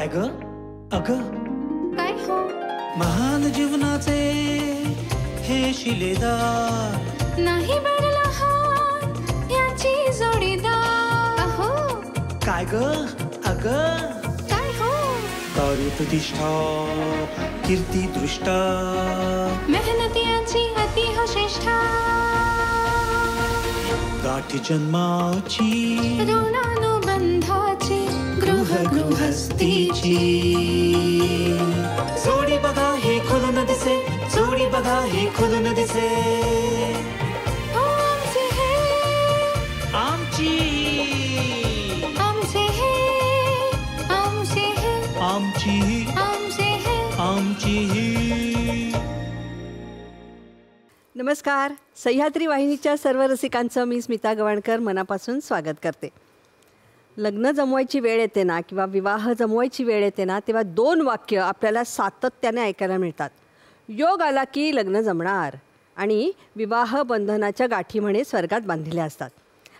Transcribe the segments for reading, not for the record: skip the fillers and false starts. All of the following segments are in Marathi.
काय ग अगं काय हो महान जीवनाचे हे शिलेदार नाही बरला हात याची जोडीदार अहो काय ग अगं काय हो कार्य प्रतिष्ठा कीर्ती दृष्टा मेहनतीची अति हो श्रेष्ठा गाठी जन्माची ऋणानुबंधाची गृहस्थीची जोडी बघा हे खुलून दिसे जोडी बघा हे खुलून दिसे हो आमचे हे आमची आमचे हे आमचे हे आमची आमचे हे आमची नमस्कार. सह्याद्री वाहिनीच्या सर्व रसिकांचं मी स्मिता गवाणकर मनापासून स्वागत करते. लग्न जमवायची वेळ येते ना किंवा विवाह जमवायची वेळ येते ना तेव्हा 2 वाक्य आपल्याला सातत्याने ऐकायला मिळतात. योग आला की लग्न जमणार आणि विवाह बंधनाच्या गाठी म्हणे स्वर्गात बांधलेल्या असतात.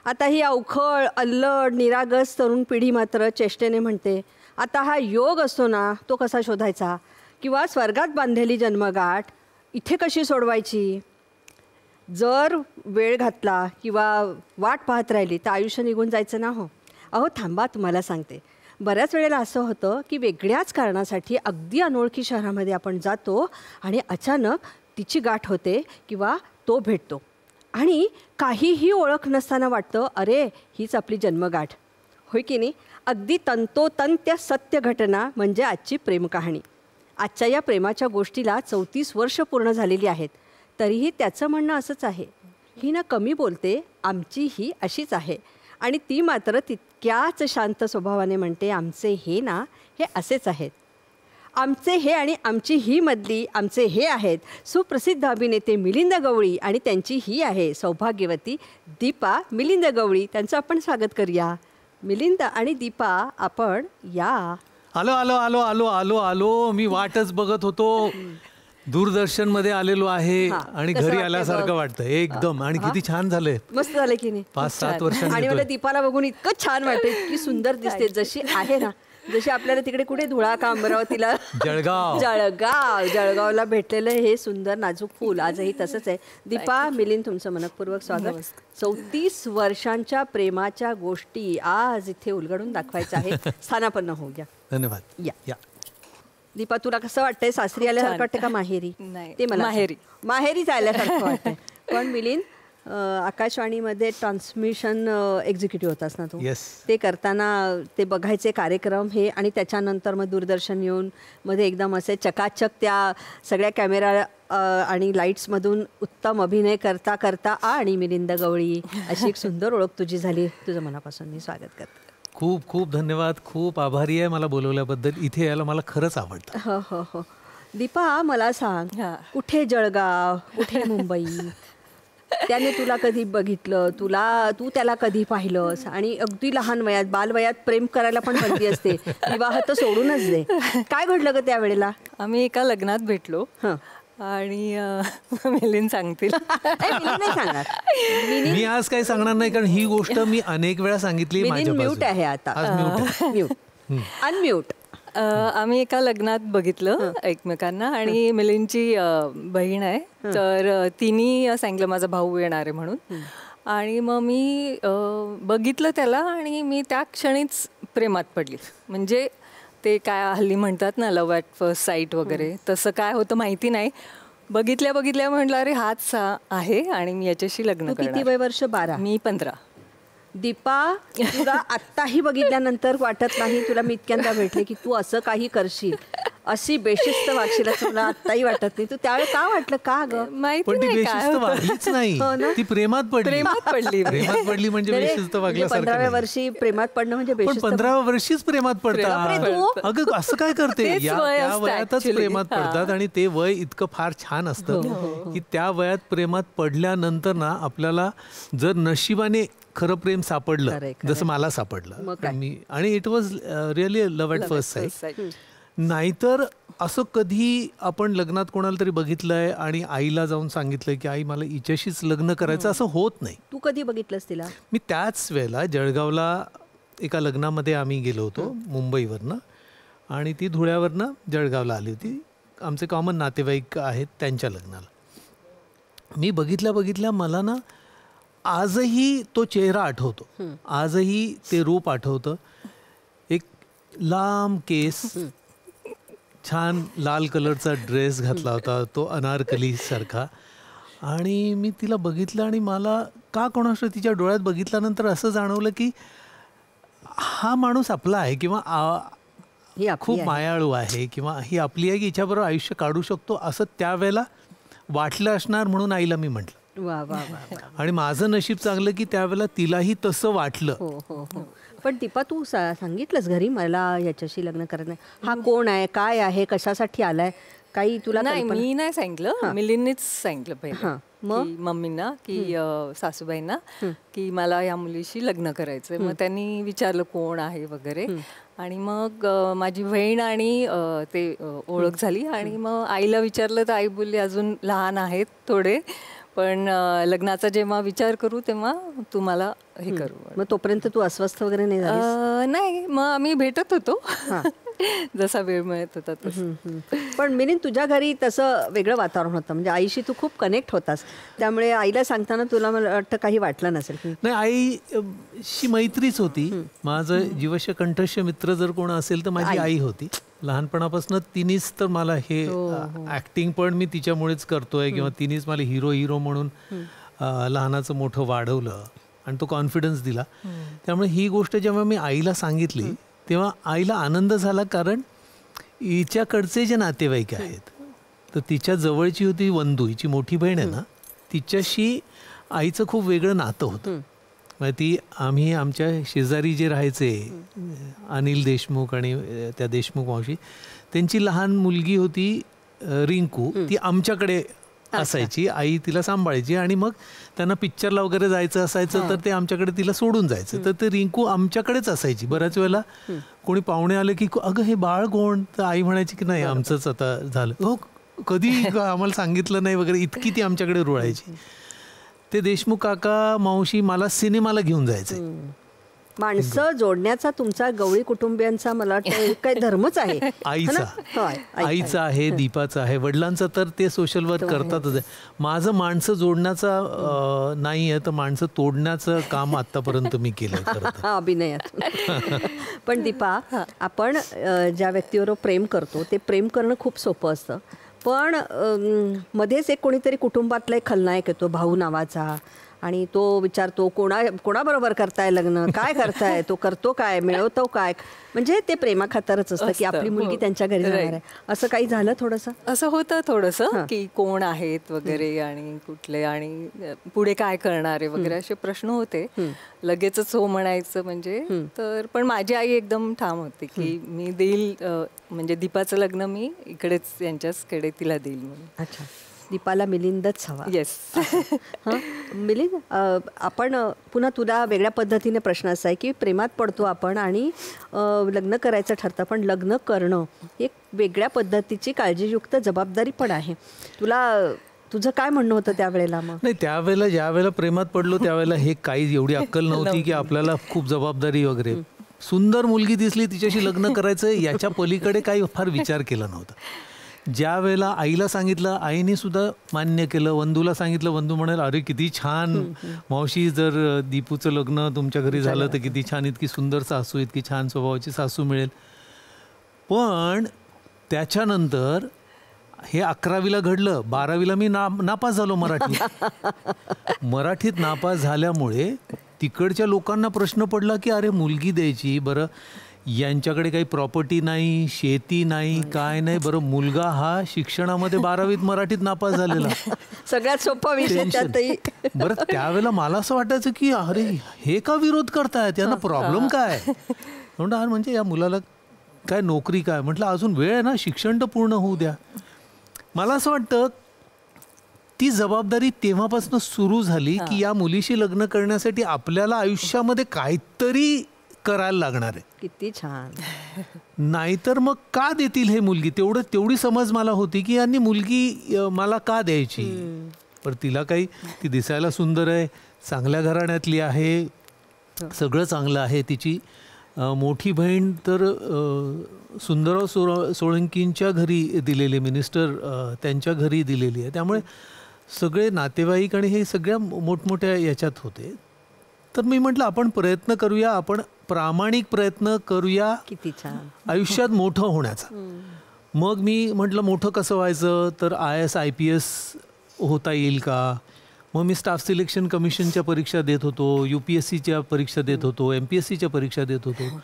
आता ही अवखळ अल्लड निरागस तरुण पिढी मात्र चेष्टेने म्हणते आता हा योग असतो ना तो कसा शोधायचा किंवा स्वर्गात बांधलेली जन्मगाठ इथे कशी सोडवायची. जर वेळ घातला किंवा वाट पाहत राहिली तर आयुष्य निघून जायचं ना हो. अहो थांबा तुम्हाला सांगते. बऱ्याच वेळेला असं होतं की वेगळ्याच कारणासाठी अगदी अनोळखी शहरामध्ये आपण जातो आणि अचानक तिची गाठ होते किंवा तो भेटतो आणि काहीही ओळख नसताना वाटतं अरे हीच आपली जन्मगाठ होय की नाही. अगदी तंतोतंत सत्य घटना म्हणजे आजची प्रेमकहाणी. आजच्या या प्रेमाच्या गोष्टीला 34 वर्ष पूर्ण झालेली आहेत. तरीही त्याचं म्हणणं असंच आहे ही ना कमी बोलते आमची ही अशीच आहे आणि ती मात्र तितक्याच शांत स्वभावाने म्हणते आमचे हे ना हे असेच आहेत. आमचे हे आणि आमची ही मधली आमचे हे आहेत सुप्रसिद्ध अभिनेते मिलिंद गवळी आणि त्यांची ही आहे सौभाग्यवती दीपा मिलिंद गवळी. त्यांचं आपण स्वागत करूया. मिलिंद आणि दीपा आपण या. आलो आलो आलो आलो आलो आलो मी वाटच बघत होतो. दूरदर्शन मध्ये आलेलो आहे आणि घरी आल्यासारखं वाटतं एकदम. आणि किती छान झालंय. मस्त झालं की नाही. 5-7 वर्षांनी आणि मला दीपाला बघून इतकं छान वाटतं इतकी सुंदर दिसते जशी आहे ना. जशी आपल्याला तिकडे कुठे धुळा का अमरावतीला जळगावला भेटलेलं हे सुंदर नाजूक फूल आजही तसंच आहे. दीपा मिलिंद तुमचं मनपूर्वक स्वागत. 34 वर्षांच्या प्रेमाच्या गोष्टी आज इथे उलगडून दाखवायच्या आहेत. स्थानापन्न होऊ घ्या. धन्यवाद. या दीपा तुला कसं वाटतंय सासरी आल्यासारखं वाटतं का माहेरी. ते मला माहेरी जायल्यासारखं वाटतंय. पण मिलिंद आकाशवाणीमध्ये ट्रान्समिशन एक्झिक्युटिव्ह होतास ना तू. ते करताना ते बघायचे कार्यक्रम हे आणि त्याच्यानंतर मग दूरदर्शन येऊन मध्ये एकदम असे चकाचक त्या सगळ्या कॅमेरा आणि लाईट्समधून उत्तम अभिनय करता करता आणि मिलिंद गवळी अशी एक सुंदर ओळख तुझी झाली. तुझं मनापासून मी स्वागत करते. खूप खूप धन्यवाद. खूप आभारी आहे मला बोलवल्याबद्दल. इथे यायला मला खरंच आवडतं. हो हो हो. दीपा मला सांग कुठे जळगाव कुठे मुंबई त्याने तुला कधी बघितलं तू त्याला कधी पाहिलंस. आणि अगदी लहान वयात बालवयात प्रेम करायला पण बंदी असते. विवाह तर सोडूनच दे. काय घडलं ग त्यावेळेला. आम्ही एका लग्नात भेटलो आणि मिलिंद सांगतील. नाही सांगणार मी आज काही सांगणार नाही कारण ही गोष्ट मी अनेक वेळा सांगितली. म्यूट आहे आता. अनम्यूट. आम्ही एका लग्नात बघितलं एकमेकांना आणि मिलिंदची बहीण आहे तर तिने सांगितलं माझा भाऊ येणार आहे म्हणून. आणि मग मी बघितलं त्याला आणि मी त्या क्षणीच प्रेमात पडली. म्हणजे ते काय हल्ली म्हणतात ना लव्ह ॲट फर्स्ट साईट वगैरे तसं काय होतं माहिती नाही. बघितल्या म्हटलं अरे हाच आहे आणि मी याच्याशी लग्न करणार. किती वय वर्ष. 12. मी 15. दीपा तुला आत्ताही बघितल्यानंतर वाटत नाही तुला मी इतक्यांदा भेटले की तू असं काही करशील अशी बेशिस्त वागशील असं तुला आत्ताही वाटत नाही. तू त्यावेळेस का वाटलं का ग. पण ती बेशिस्त वागलीच नाही. ती प्रेमात पडली म्हणजे बेशिस्त वागल्यासारखं. 15व्या वर्षी प्रेमात पडणं म्हणजे बेशिस्त. 15व्या वर्षीच प्रेमात पडतात. अगं असं काय करते. त्या वयातच प्रेमात पडतात आणि ते वय इतकं फार छान असतं की त्या वयात प्रेमात पडल्यानंतर ना आपल्याला जर नशिबाने खरं प्रेम सापडलं जसं मला सापडलं आणि it was really love at first sight. नाहीतर असं कधी आपण लग्नात कोणाला तरी बघितलंय आणि आईला जाऊन सांगितलंय की आई मला हिच्याशीच लग्न करायचं असं होत नाही. तू कधी बघितलंस तिला. मी त्याच वेळेला जळगावला एका लग्नामध्ये आम्ही गेलो होतो मुंबईवरनं आणि ती धुळ्यावरनं जळगावला आली होती. आमचे कॉमन नातेवाईक आहेत त्यांच्या लग्नाला. मी बघितल्या मला ना आजही तो चेहरा आठवतो, आजही ते रूप आठवतं. एक लांब केस, छान लाल कलरचा ड्रेस घातला होता तो अनारकली सारखा. आणि मी तिला बघितलं आणि मला का कोणास तिच्या डोळ्यात बघितल्यानंतर असं जाणवलं की हा माणूस आपला आहे किंवा खूप मायाळू आहे किंवा ही आपली आहे की हिच्याबरोबर आयुष्य काढू शकतो असं त्यावेळेला वाटलं असणार. म्हणून आईला मी म्हटलं. वा वा वा. आणि माझं नशीब चांगलं की त्यावेळेला तिलाही तसं वाटलं. हो हो हो. पण दीपा तू सांगितलंस घरी मला याच्याशी लग्न करायचं, हा कोण आहे, काय आहे, कशासाठी आलाय, काही तुला? नाही, मी नाही सांगितलं, मिलिंदनीच सांगितलं पहिलं मम्मींना की सासूबाईंना की मला या मुलीशी लग्न करायचंय. मग त्यांनी विचारलं कोण आहे वगैरे आणि मग माझी बहीण आणि ते ओळख झाली. आणि मग आईला विचारलं तर आई बोलली अजून लहान आहेत थोडे, पण लग्नाचा जेव्हा विचार करू तेव्हा तुम्हाला हे करू. मग तोपर्यंत तू अस्वस्थ वगैरे नाही झालीस? नाही, मग आम्ही भेटत होतो जसा वेळ मिळत होता तसं. पण मिलिंद तुझ्या घरी तसं वेगळं वातावरण होतं, म्हणजे आईशी तू खूप कनेक्ट होतास, त्यामुळे आईला सांगताना तुला मला वाटतं काही वाटलं नसेल? नाही, आईशी मैत्रीच होती. माझं जीवस्य कंठस्य मित्र जर कोण असेल तर माझी आई होती. लहानपणापासून तिनेच तर मला हे ऍक्टिंग पण मी तिच्यामुळेच करतोय किंवा तिनेच मला हिरो म्हणून लहानाचं मोठं वाढवलं आणि तो कॉन्फिडन्स दिला. त्यामुळे ही गोष्ट जेव्हा मी आईला सांगितली तेव्हा आईला आनंद झाला, कारण हिच्याकडचे जे नातेवाईक आहेत तर तिच्या जवळची होती वंदू, हिची मोठी बहीण आहे ना, तिच्याशी आईचं खूप वेगळं नातं होतं. म्हणजे ती आम्ही आमच्या शेजारी जे राहायचे अनिल देशमुख आणि त्या देशमुख मावशी, त्यांची लहान मुलगी होती रिंकू, ती आमच्याकडे असायची. आई तिला सांभाळायची आणि मग त्यांना पिक्चरला वगैरे जायचं असायचं तर ते आमच्याकडे तिला सोडून जायचं. तर ते रिंकू आमच्याकडेच असायची. बऱ्याच वेळेला कोणी पाहुणे आले की अगं हे बाळ कोण, तर आई म्हणायची की नाही आमचंच आता झालं. हो, कधी आम्हाला सांगितलं नाही वगैरे, इतकी ती आमच्याकडे रुळायची. ते देशमुख काका मावशी मला सिनेमाला घेऊन जायचे. माणसं जोडण्याचा तुमचा गवळी कुटुंबियांचा मला वाटतं काही धर्मच आहे. आईचा आहे, दीपाचा आहे, वडिलांचा तर ते सोशल वर्क करतातच आहे. माझं माणसं जोडण्याचा नाही आहे, तर माणसं तोडण्याचं काम आतापर्यंत मी केलं अभिनयात. पण दीपा, आपण ज्या व्यक्तीबरोबर प्रेम करतो ते प्रेम करणं खूप सोपं असतं, पण मध्येच एक कोणीतरी कुटुंबातला एक खलनायक येतो, भाऊ नावाचा, आणि तो विचारतो कोणाबरोबर करताय लग्न, काय करताय, तो करतो काय, मिळवतो काय. म्हणजे ते प्रेमाखातरच असतं की आपली मुलगी त्यांच्या घरी जाणार आहे. असं काही झालं थोडंसं? असं होतं थोडंसं की कोण आहेत वगैरे आणि कुठले आणि पुढे काय करणारे वगैरे असे प्रश्न होते. लगेचच हो म्हणायचं म्हणजे. तर पण माझी आई एकदम ठाम होती की मी देईल, म्हणजे दीपाचं लग्न मी इकडेच यांच्याचकडे तिला देईल म्हणून. अच्छा, दीपाला मिलिंदच हवा. येस. मिलिंद, आपण पुन्हा तुला वेगळ्या पद्धतीने प्रश्न असा आहे की प्रेमात पडतो आपण आणि लग्न करायचं ठरतं, पण लग्न करणं एक वेगळ्या पद्धतीची काळजीयुक्त जबाबदारी पण आहे. तुझं काय म्हणणं होतं त्यावेळेला? मग नाही, त्यावेळेला ज्या वेळेला प्रेमात पडलो त्यावेळेला हे काही एवढी अक्कल नव्हती की आपल्याला खूप जबाबदारी वगैरे. सुंदर मुलगी दिसली तिच्याशी लग्न करायचं याच्या पलीकडे काही फार विचार केला नव्हता. ज्या वेळेला आईला सांगितलं आईने सुद्धा मान्य केलं. वंदूला सांगितलं, वंदू म्हणाल अरे किती छान मावशी, जर दीपूचं लग्न तुमच्या घरी झालं तर किती छान, इतकी सुंदर सासू, इतकी छान स्वभावाची सासू मिळेल. पण त्याच्यानंतर हे 11वीला घडलं, 12वीला मी नापास झालो मराठीत नापास झाल्यामुळे तिकडच्या लोकांना प्रश्न पडला की अरे मुलगी द्यायची, बरं यांच्याकडे काही प्रॉपर्टी नाही, शेती नाही, काय नाही, बरं मुलगा हा शिक्षणामध्ये 12वीत मराठीत नापास झालेला, सगळ्यात सोपा विषय त्यातही. बरं त्यावेळेला मला असं वाटायचं की अरे हे का विरोध करतायत, यांना प्रॉब्लेम काय. म्हणलं म्हणजे या मुलाला काय नोकरी काय. म्हटलं अजून वेळ आहे ना, शिक्षण तर पूर्ण होऊ द्या. मला असं वाटतं ती जबाबदारी तेव्हापासून सुरू झाली की या मुलीशी लग्न करण्यासाठी आपल्याला आयुष्यामध्ये काहीतरी करायला लागणार आहे. किती छान. नाहीतर मग का देतील हे मुलगी, तेवढी समज मला होती की यांनी मुलगी मला का द्यायची. पण तिला काही, ती दिसायला सुंदर आहे, चांगल्या घराण्यातली आहे, सगळं चांगलं आहे, तिची मोठी बहीण तर सुंदरराव सोळंकींच्या घरी दिलेली, मिनिस्टर त्यांच्या घरी दिलेली आहे. त्यामुळे सगळे नातेवाईक आणि हे सगळ्या मोठमोठ्या याच्यात होते. तर मी म्हटलं आपण प्रयत्न करूया, आपण प्रामाणिक प्रयत्न करूया किती छान आयुष्यात मोठं होण्याचा. मग मी म्हटलं मोठं कसं व्हायचं, तर IAS IPS होता येईल का. मग मी स्टाफ सिलेक्शन कमिशनच्या परीक्षा देत होतो, UPSCच्या परीक्षा देत होतो, MPSCच्या परीक्षा देत होतो.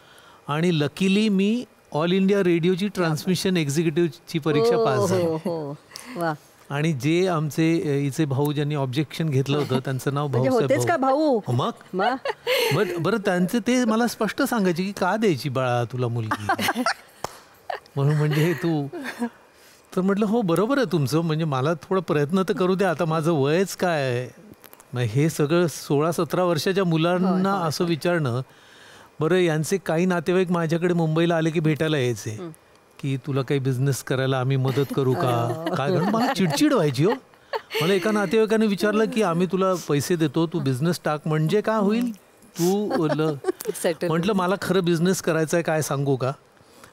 आणि लकीली मी ऑल इंडिया रेडिओची ट्रान्समिशन एक्झिक्युटिव्हची परीक्षा पास झाली. वा. आणि जे आमचे हिचे भाऊ ज्यांनी ऑब्जेक्शन घेतलं होतं त्यांचं नाव होतेच का भाऊ. मग बरं त्यांचे ते मला स्पष्ट सांगायचे की का द्यायची बाळा तुला मुलगी म्हणून. म्हणजे तू तर म्हटलं हो बरोबर आहे तुमचं, म्हणजे मला थोडा प्रयत्न तर करू द्या, आता माझं वयच काय आहे. मग हे सगळं 16-17 वर्षाच्या मुलांना असं विचारणं. बरं यांचे काही नातेवाईक माझ्याकडे मुंबईला आले की भेटायला यायचे की तुला काही बिझनेस करायला आम्ही मदत करू का काय. कारण मला चिडचिड व्हायची हो. मला एका नातेवाईकाने विचारलं की आम्ही तुला पैसे देतो तू बिझनेस टाक. म्हणजे काय होईल तू म्हटलं मला खरं बिझनेस करायचा आहे, काय सांगू का,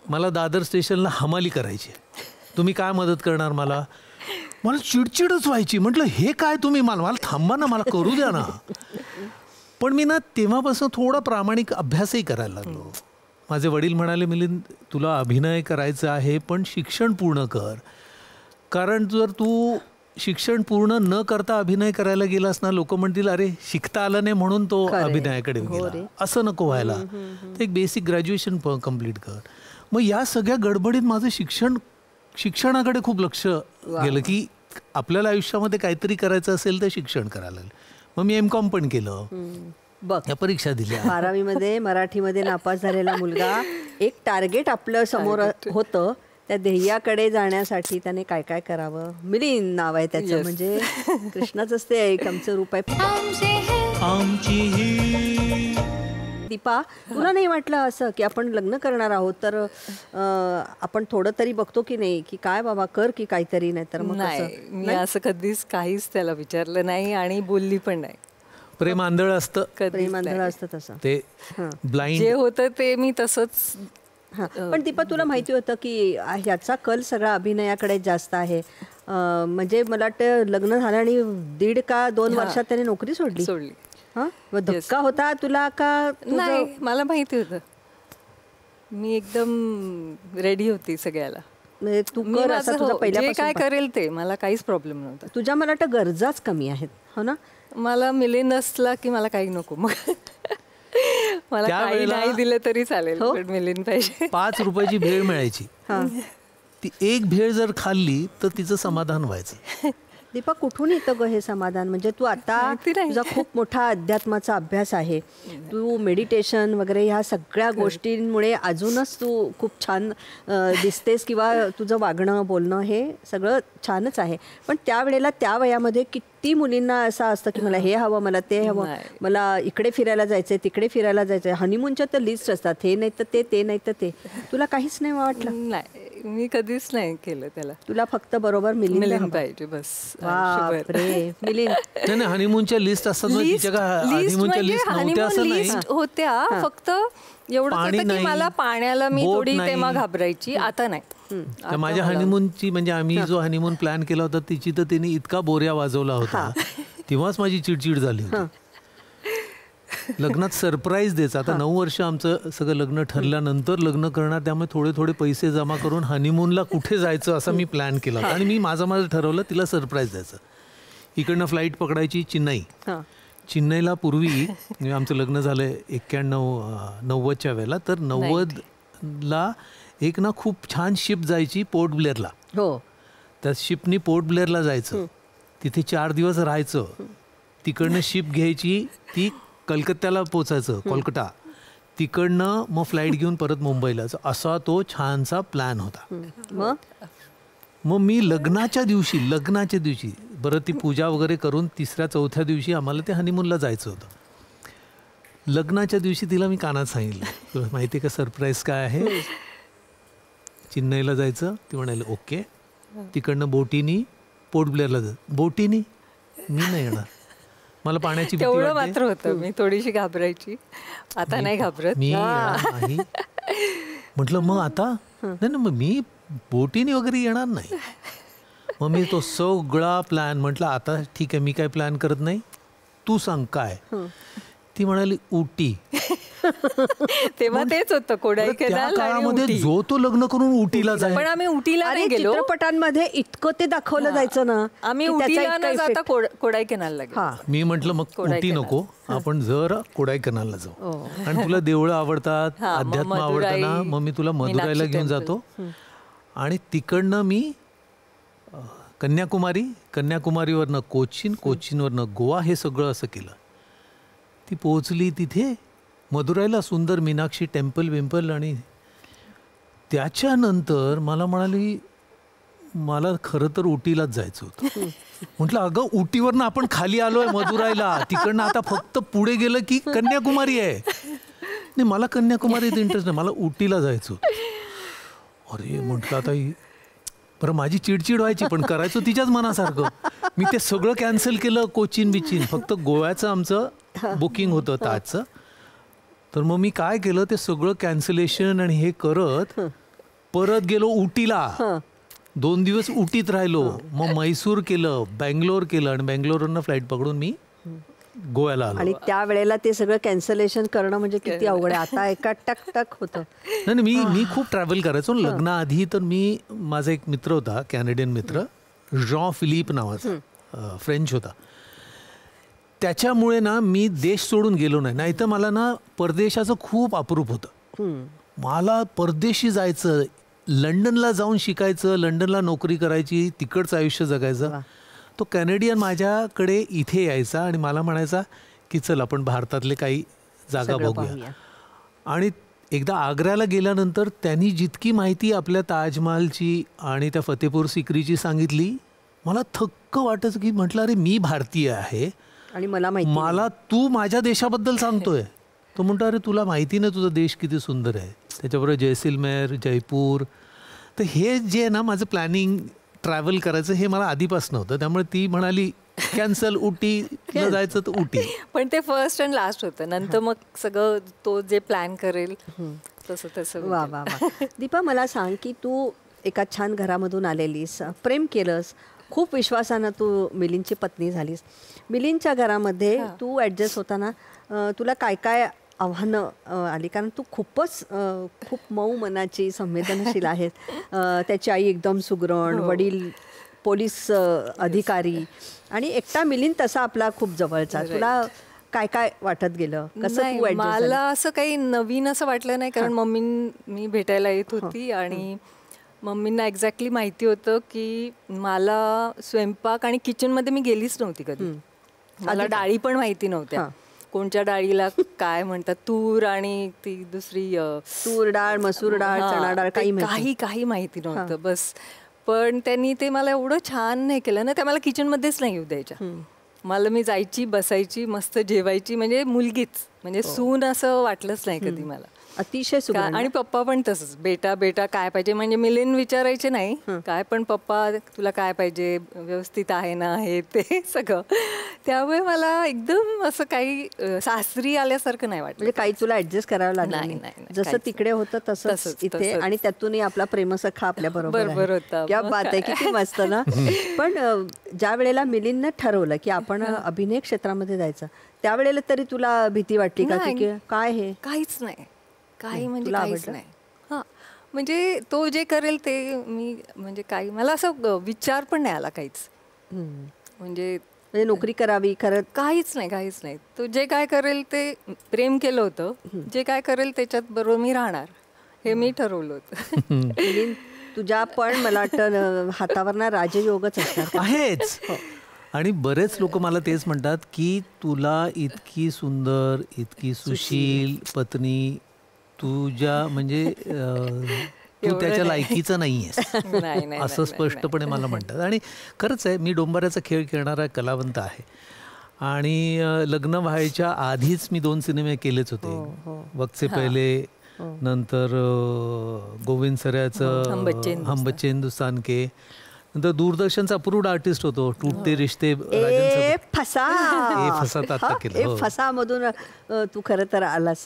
मला दादर स्टेशनला हमाली करायची, तुम्ही काय मदत करणार मला. मला चिडचिडच व्हायची. म्हटलं हे काय तुम्ही मला थांबा ना, मला करू द्या ना. पण मी ना तेव्हापासून थोडा प्रामाणिक अभ्यासही करायला लागलो. माझे वडील म्हणाले मिलिंद तुला अभिनय करायचं आहे पण शिक्षण पूर्ण कर, कारण जर तू शिक्षण पूर्ण न करता अभिनय करायला गेलास ना लोक म्हणतील अरे शिकता आलं नाही म्हणून तो अभिनयाकडे गेला, असं नको व्हायला. तर एक बेसिक ग्रॅज्युएशन कम्प्लीट कर. मग या सगळ्या गडबडीत माझं शिक्षणाकडे खूप लक्ष गेलं की आपल्याला आयुष्यामध्ये काहीतरी करायचं असेल तर शिक्षण करायला लागेल. मग मी MCOM पण केलं, बघ या परीक्षा दिल्या. 12वी मराठीमध्ये नापास झालेला मुलगा, एक टार्गेट आपलं समोर होतं, त्या ध्येयाकडे जाण्यासाठी त्याने काय काय करावं. मिलिंद नाव आहे त्याचं, म्हणजे कृष्णाचंच ते एक आमचं रूप आहे. दीपा तुला नाही वाटलं असं की आपण लग्न करणार आहोत तर आपण थोडं तरी बघतो की नाही की काय बाबा कर की काहीतरी, नाही तर मग मी असं कधीच काहीच त्याला विचारलं नाही आणि बोलली पण नाही. प्रेम आंधळ असतं, प्रेम आंधळ असतं तसं ते ब्लाइंड जे होतं ते मी तसंच. पण दीपा तुला माहिती होतं की ह्याचा कल सगळा अभिनयाकडे जास्त आहे. म्हणजे मला वाटतं लग्न झालं आणि 1.5 का 2 वर्षात त्याने नोकरी सोडली. हा धक्का होता तुला का? नाही मला माहिती होतं, मी एकदम रेडी होती सगळ्याला. तू कर असं तुझं पहिल्यापासून काय करेल ते, मला काहीच प्रॉब्लेम नव्हता. तुझ्या मला वाटतं गरजाच कमी आहेत हो ना. मला मिलिंद असला की मला काही नको, मग मला काही नाही दिलं तरी चालेल पण मिलिंद पाहिजे. 5 रुपयाची भेळ मिळायची, ती एक भेळ जर खाल्ली तर तिचं समाधान व्हायचं. दीपा कुठून येतं ग हे समाधान? म्हणजे तू आता तुझा खूप मोठा अध्यात्माचा अभ्यास आहे, तू मेडिटेशन वगैरे ह्या सगळ्या गोष्टींमुळे अजूनच तू खूप छान दिसतेस किंवा तुझं वागणं बोलणं हे सगळं छानच आहे. पण त्यावेळेला त्या वयामध्ये किती मुलींना असं असतं की मला हे हवं, मला ते हवं, मला इकडे फिरायला जायचंय, तिकडे फिरायला जायचंय, हनीमूनच्या तर लिस्ट असतात, हे नाही तर ते नाही तर ते. तुला काहीच नाही वाटलं? नाही मी कधीच नाही केलं त्याला. तुला फक्त बरोबर मिलिंद पाहिजे बस. मिलिंद हनीमूनच्या लिस्ट असतात, हनीमूनच्या लिस्ट नव्हत्या असं नाही होत्या, फक्त एवढं होतं की मला पाण्याला मी थोडी तेव्हा घाबरायची, आता नाही. माझ्या हनीमूनची म्हणजे आम्ही जो हनीमून प्लॅन केला होता तिची तर तिने इतका बोऱ्या वाजवला होता तेव्हाच माझी चिडचिड झाली होती. लग्नात सरप्राईज द्यायचं. आता 9 वर्ष आमचं सगळं लग्न ठरल्यानंतर लग्न करणार, त्यामुळे थोडे थोडे पैसे जमा करून हनीमूनला कुठे जायचं असा मी प्लॅन केला होता. आणि मी माझं ठरवलं तिला सरप्राईज द्यायचं. इकडनं फ्लाईट पकडायची चेन्नईला. पूर्वी आमचं लग्न झालं 91-90च्या वेळेला, तर 90ला एक ना खूप छान शिप जायची पोर्ट ब्लेअरला. त्या शिपनी पोर्ट ब्लेअरला जायचं, तिथे 4 दिवस राहायचं, तिकडनं शिप घ्यायची, ती कलकत्त्याला पोचायचं, कोलकाता, तिकडनं मग फ्लाईट घेऊन परत मुंबईला. असा तो छानसा प्लॅन होता. मग मी लग्नाच्या दिवशी बरं ती पूजा वगैरे करून 3-4 दिवशी आम्हाला ते हनीमूनला जायचं होतं. लग्नाच्या दिवशी तिला मी कानात सांगितलं तुला माहिती आहे का सरप्राईज काय आहे, चेन्नईला जायचं. ती म्हणाली ओके. तिकडनं बोटीनी पोर्ट ब्लेअरला जायचं. बोटीनी मी नाही येणार, मला पाण्याची भीती तेवढं वाटते. मात्र होतं, मी थोडीशी घाबरायची, आता नाही घाबरत. मी नाही म्हटलं मग आता नाही ना, मग मी बोटीने वगैरे येणार नाही. मग मी तो सगळा प्लॅन म्हटलं आता ठीक आहे, मी काय प्लॅन करत नाही, तू सांग काय. ती म्हणाली उटी. तेव्हा तेच होतं, त्या कोडाईकनाल आणि काळामध्ये उटी. जो तो लग्न करून उटीला जाय. पण आम्ही उटीला अरे नाही गेलो, चित्रपटांमध्ये इतकं ते दाखवलं जायचं ना, आम्ही की त्याचा उटीला इतका न जाता effect. कोडाईकनालला गेलो. हा मी म्हटलं मग उटी नको, आपण जर कोडाईकनालला जाऊ. आणि तुला देवळं आवडतात, हा, मग अध्यात्म आवडतं ना, मदुराई, मग मी तुला मदुराईला मीनाक्षी घेऊन टेम्पल. जातो. आणि तिकडनं मी कन्याकुमारीवरनं कोचीनवरनं गोवा, हे सगळं असं केलं. ती पोहोचली तिथे मदुराईला, सुंदर मीनाक्षी टेम्पल. आणि त्याच्यानंतर मला म्हणाली मला खरं तर उटीलाच जायचं होतं. म्हटलं अगं उटीवरनं आपण खाली आलोय मदुराईला, तिकडनं आता फक्त पुढे गेलं की कन्याकुमारी आहे. नाही, मला कन्याकुमारीत इंटरेस्ट नाही, मला उटीला जायचं होतं. अरे म्हटलं आता बरं, माझी चिडचिड व्हायची पण करायचं तिच्याच मनासारखं. मी ते सगळं कॅन्सल केलं, कोचीन, फक्त गोव्याचं आमचं बुकिंग होतं ताजचं. तर मग मी काय केलं, ते सगळं कॅन्सलेशन आणि हे करत परत गेलो उटीला. 2 दिवस उटीत राहिलो, मग मैसूर केलं, बँगलोर केलं, आणि बँगलोरवरनं फ्लाईट पकडून मी गोव्याला आलो. आणि त्यावेळेला ते सगळं कॅन्सलेशन करणं म्हणजे किती अवघड आहे. आता एका टक होतं. नाही, मी खूप ट्रॅव्हल करायचो लग्नाआधी. तर माझा एक मित्र होता, कॅनेडियन मित्र, जॉ फिलिप नावाचा, फ्रेंच होता. त्याच्यामुळे ना मी देश सोडून गेलो नाही तर मला ना परदेशाचं खूप अप्रूप होतं. मला परदेशी जायचं, लंडनला जाऊन शिकायचं, लंडनला नोकरी करायची, तिकडचं आयुष्य जगायचं. तो कॅनेडियन माझ्याकडे इथे यायचा आणि मला म्हणायचा की चल आपण भारतातले काही जागा बघूया. आणि एकदा आग्र्याला गेल्यानंतर त्यांनी जितकी माहिती आपल्या ताजमहालची आणि त्या फतेपूर सिक्रीची सांगितली, मला थक्क वाटायचं की म्हटलं अरे मी भारतीय आहे आणि मला तू माझ्या देशाबद्दल सांगतोय. तो म्हणतो अरे तुला माहिती नाही तुझा देश किती सुंदर आहे. त्याच्याबरोबर जैसलमेर, जयपूर. तर हे जे आहे ना माझं प्लॅनिंग ट्रॅव्हल करायचं हे मला आधीपासून होतं. त्यामुळे ती म्हणाली कॅन्सल, उटीला जायचं तर उटी. पण ते फर्स्ट अँड लास्ट होतं, नंतर मग सगळं तो जे प्लॅन करेल तसं. वा वा वा. दीपा, मला सांग की तू एका छान घरामधून आलेलीस, प्रेम केलंस, खूप विश्वासानं तू मिलिंदची पत्नी झालीस. मिलिंदच्या घरामध्ये तू ॲडजस्ट होताना तुला काय काय आव्हानं आली? कारण तू खूप मऊ मनाची, संवेदनशील आहेस. त्याची आई एकदम सुगरण, वडील पोलीस अधिकारी, आणि एकटा मिलिंद तसा आपला खूप जवळचा. तुला काय काय वाटत गेलं, कसं तू मला असं काही नवीन असं वाटलं नाही, कारण मी भेटायला येत होती आणि मम्मींना एक्झॅक्टली माहिती होतं की मला स्वयंपाक आणि किचनमध्ये मी गेलीच नव्हती कधी. मला डाळी पण माहिती नव्हत्या, कोणत्या डाळीला काय म्हणतात, तूर आणि ती दुसरी तूर डाळ, मसूर डाळ, चणा डाळ, काही माहिती नव्हतं बस. पण त्यांनी ते मला एवढं छान नाही केलं ना, त्या मला किचनमध्येच नाही येऊ द्यायच्या. मी जायची, बसायची, मस्त जेवायची, म्हणजे मुलगीच, म्हणजे सून असं वाटलंच नाही कधी मला. अतिशय सुगरण. आणि पप्पा पण तसंच, बेटा काय पाहिजे, म्हणजे मिलिंद विचारायचे नाही काय, पण पप्पा तुला काय पाहिजे, व्यवस्थित आहे ना, हे ते सगळं. त्यामुळे मला एकदम असं काही सासरी आल्यासारखं नाही वाटलं. म्हणजे काही तुला ऍडजस्ट करावं लागलं नाही, जसं तिकडे होतं तसंच इथे, आणि त्यातूनही आपला प्रेमसखा आपल्या बरोबर होता. क्या बात आहे, किती मस्त ना. पण ज्या वेळेला मिलिंदनं ठरवलं की आपण अभिनय क्षेत्रामध्ये जायचं, त्यावेळेला तरी तुला भीती वाटली का की काय हे? काहीच नाही, काही म्हणजे काहीच नाही. हां, म्हणजे तो जे करेल ते मी, म्हणजे काही मला असं विचार पण नाही आला काहीच. म्हणजे नोकरी करावी, खरं काहीच नाही. तो जे काय करेल ते, प्रेम केलं होतं, जे काय करेल त्याच्यात बरोबर मी राहणार, हे मी ठरवलं होतं. तुझ्या पण मला वाटतं हातावर ना राजयोगच असणार आहेच. आणि बरेच लोक मला तेच म्हणतात की तुला इतकी सुंदर, इतकी सुशील पत्नी तुझ्या म्हणजे तू त्याच्या लायकीचं नाहीयेस असं स्पष्टपणे मला म्हणतात. आणि खरंच आहे, मी डोंबाऱ्याचा खेळ खेळणारा कलावंत आहे. आणि लग्न व्हायच्या आधीच मी 2 सिनेमे केलेच होते. वक्त से पहिले, नंतर गोविंद सराचं हम बच्चे हिंदुस्तान के, नंतर दूरदर्शनचा अप्रूव्ड आर्टिस्ट होतो, टूटते रिश्ते ए फसा आता केलं. ए फसा मधून तू खरं तर आलास.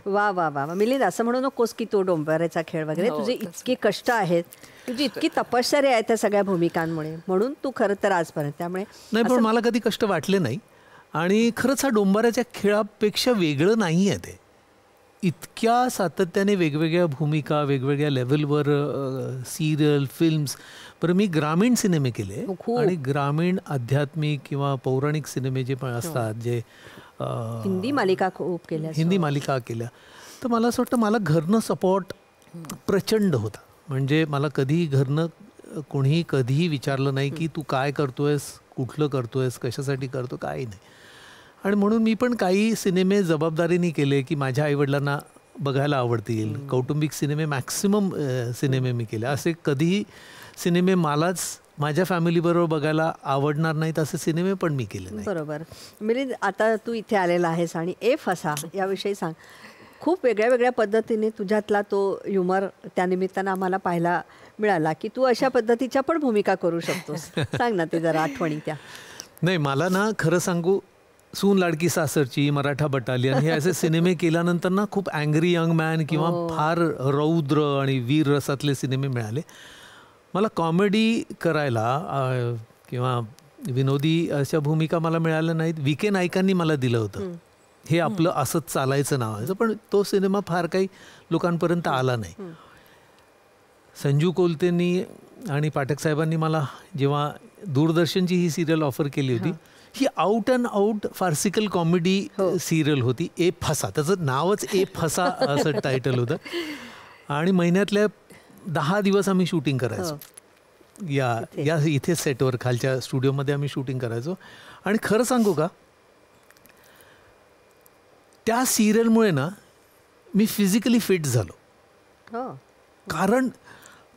वा वा वा. मिलिंद, असं म्हणू नकोस की तो डोंबऱ्याचा खेळ वगैरे. तुझे इतके कष्ट आहेत, तुझी इतकी तपश्चर्या आहे त्या सगळ्या भूमिकांमुळे, म्हणून तू खरं तर आजपर्यंत. त्यामुळे नाही, पण मला कधी कष्ट वाटले नाही. आणि खरंच हा डोंबाराच्या खेळापेक्षा वेगळं नाही आहे ते. इतक्या सातत्याने वेगवेगळ्या भूमिका, वेगवेगळ्या लेवलवर सिरियल, फिल्म्स. बरं, मी ग्रामीण सिनेमे केले आणि ग्रामीण आध्यात्मिक किंवा पौराणिक सिनेमे जे पण असतात, जे हिंदी मालिका खूप केल्या, हिंदी मालिका केल्या. तर मला असं वाटतं मला घरनं सपोर्ट प्रचंड होता. म्हणजे मला कधी घरनं कोणीही कधीही विचारलं नाही की तू काय करतोयस, कुठलं करतोयस, कशासाठी करतो, काही नाही. आणि म्हणून मी पण काही सिनेमे जबाबदारीने केले की माझ्या आईवडिलांना बघायला आवडतील. कौटुंबिक सिनेमे मॅक्सिमम सिनेमे मी केले. असे कधीही सिनेमे मलाच माझ्या फॅमिलीबरोबर बघायला आवडणार नाहीत असे सिनेमे पण मी केले नाही. बरोबर. मिलिंद, आता तू इथे आलेला आहेस आणि ए फसा याविषयी सांग. खूप वेगळ्या वेगळ्या पद्धतीने तुझ्यातला तो ह्युमर त्यानिमित्तानं आम्हाला पाहायला मिळाला की तू अशा पद्धतीच्या पण भूमिका करू शकतोस. सांग ना ते जरा आठवणी त्या. नाही, मला ना खरं सांगू, सून लाडकी सासरची, मराठा बटालियन हे असे सिनेमे केल्यानंतर ना खूप अँग्री यंग मॅन किंवा फार रौद्र आणि वीर रसातले सिनेमे मिळाले. मला कॉमेडी करायला किंवा विनोदी अशा भूमिका मला मिळाल्या नाहीत. विके नायकांनी मला दिलं होतं, हे आपलं असंच चालायचं नावाचं, पण तो सिनेमा फार काही लोकांपर्यंत आला नाही. संजू कोलतेंनी आणि पाठक साहेबांनी मला जेव्हा दूरदर्शनची ही सिरियल ऑफर केली होती, ही out and out farcical comedy serial होती. ए फसा, त्याचं नावच ए फसा असं टायटल होतं. आणि महिन्यातल्या 10 दिवस आम्ही शूटिंग करायचो. या इथे सेटवर खालच्या स्टुडिओमध्ये आम्ही शूटिंग करायचो. आणि खरं सांगू का, त्या सिरियलमुळे ना मी फिजिकली फिट झालो. कारण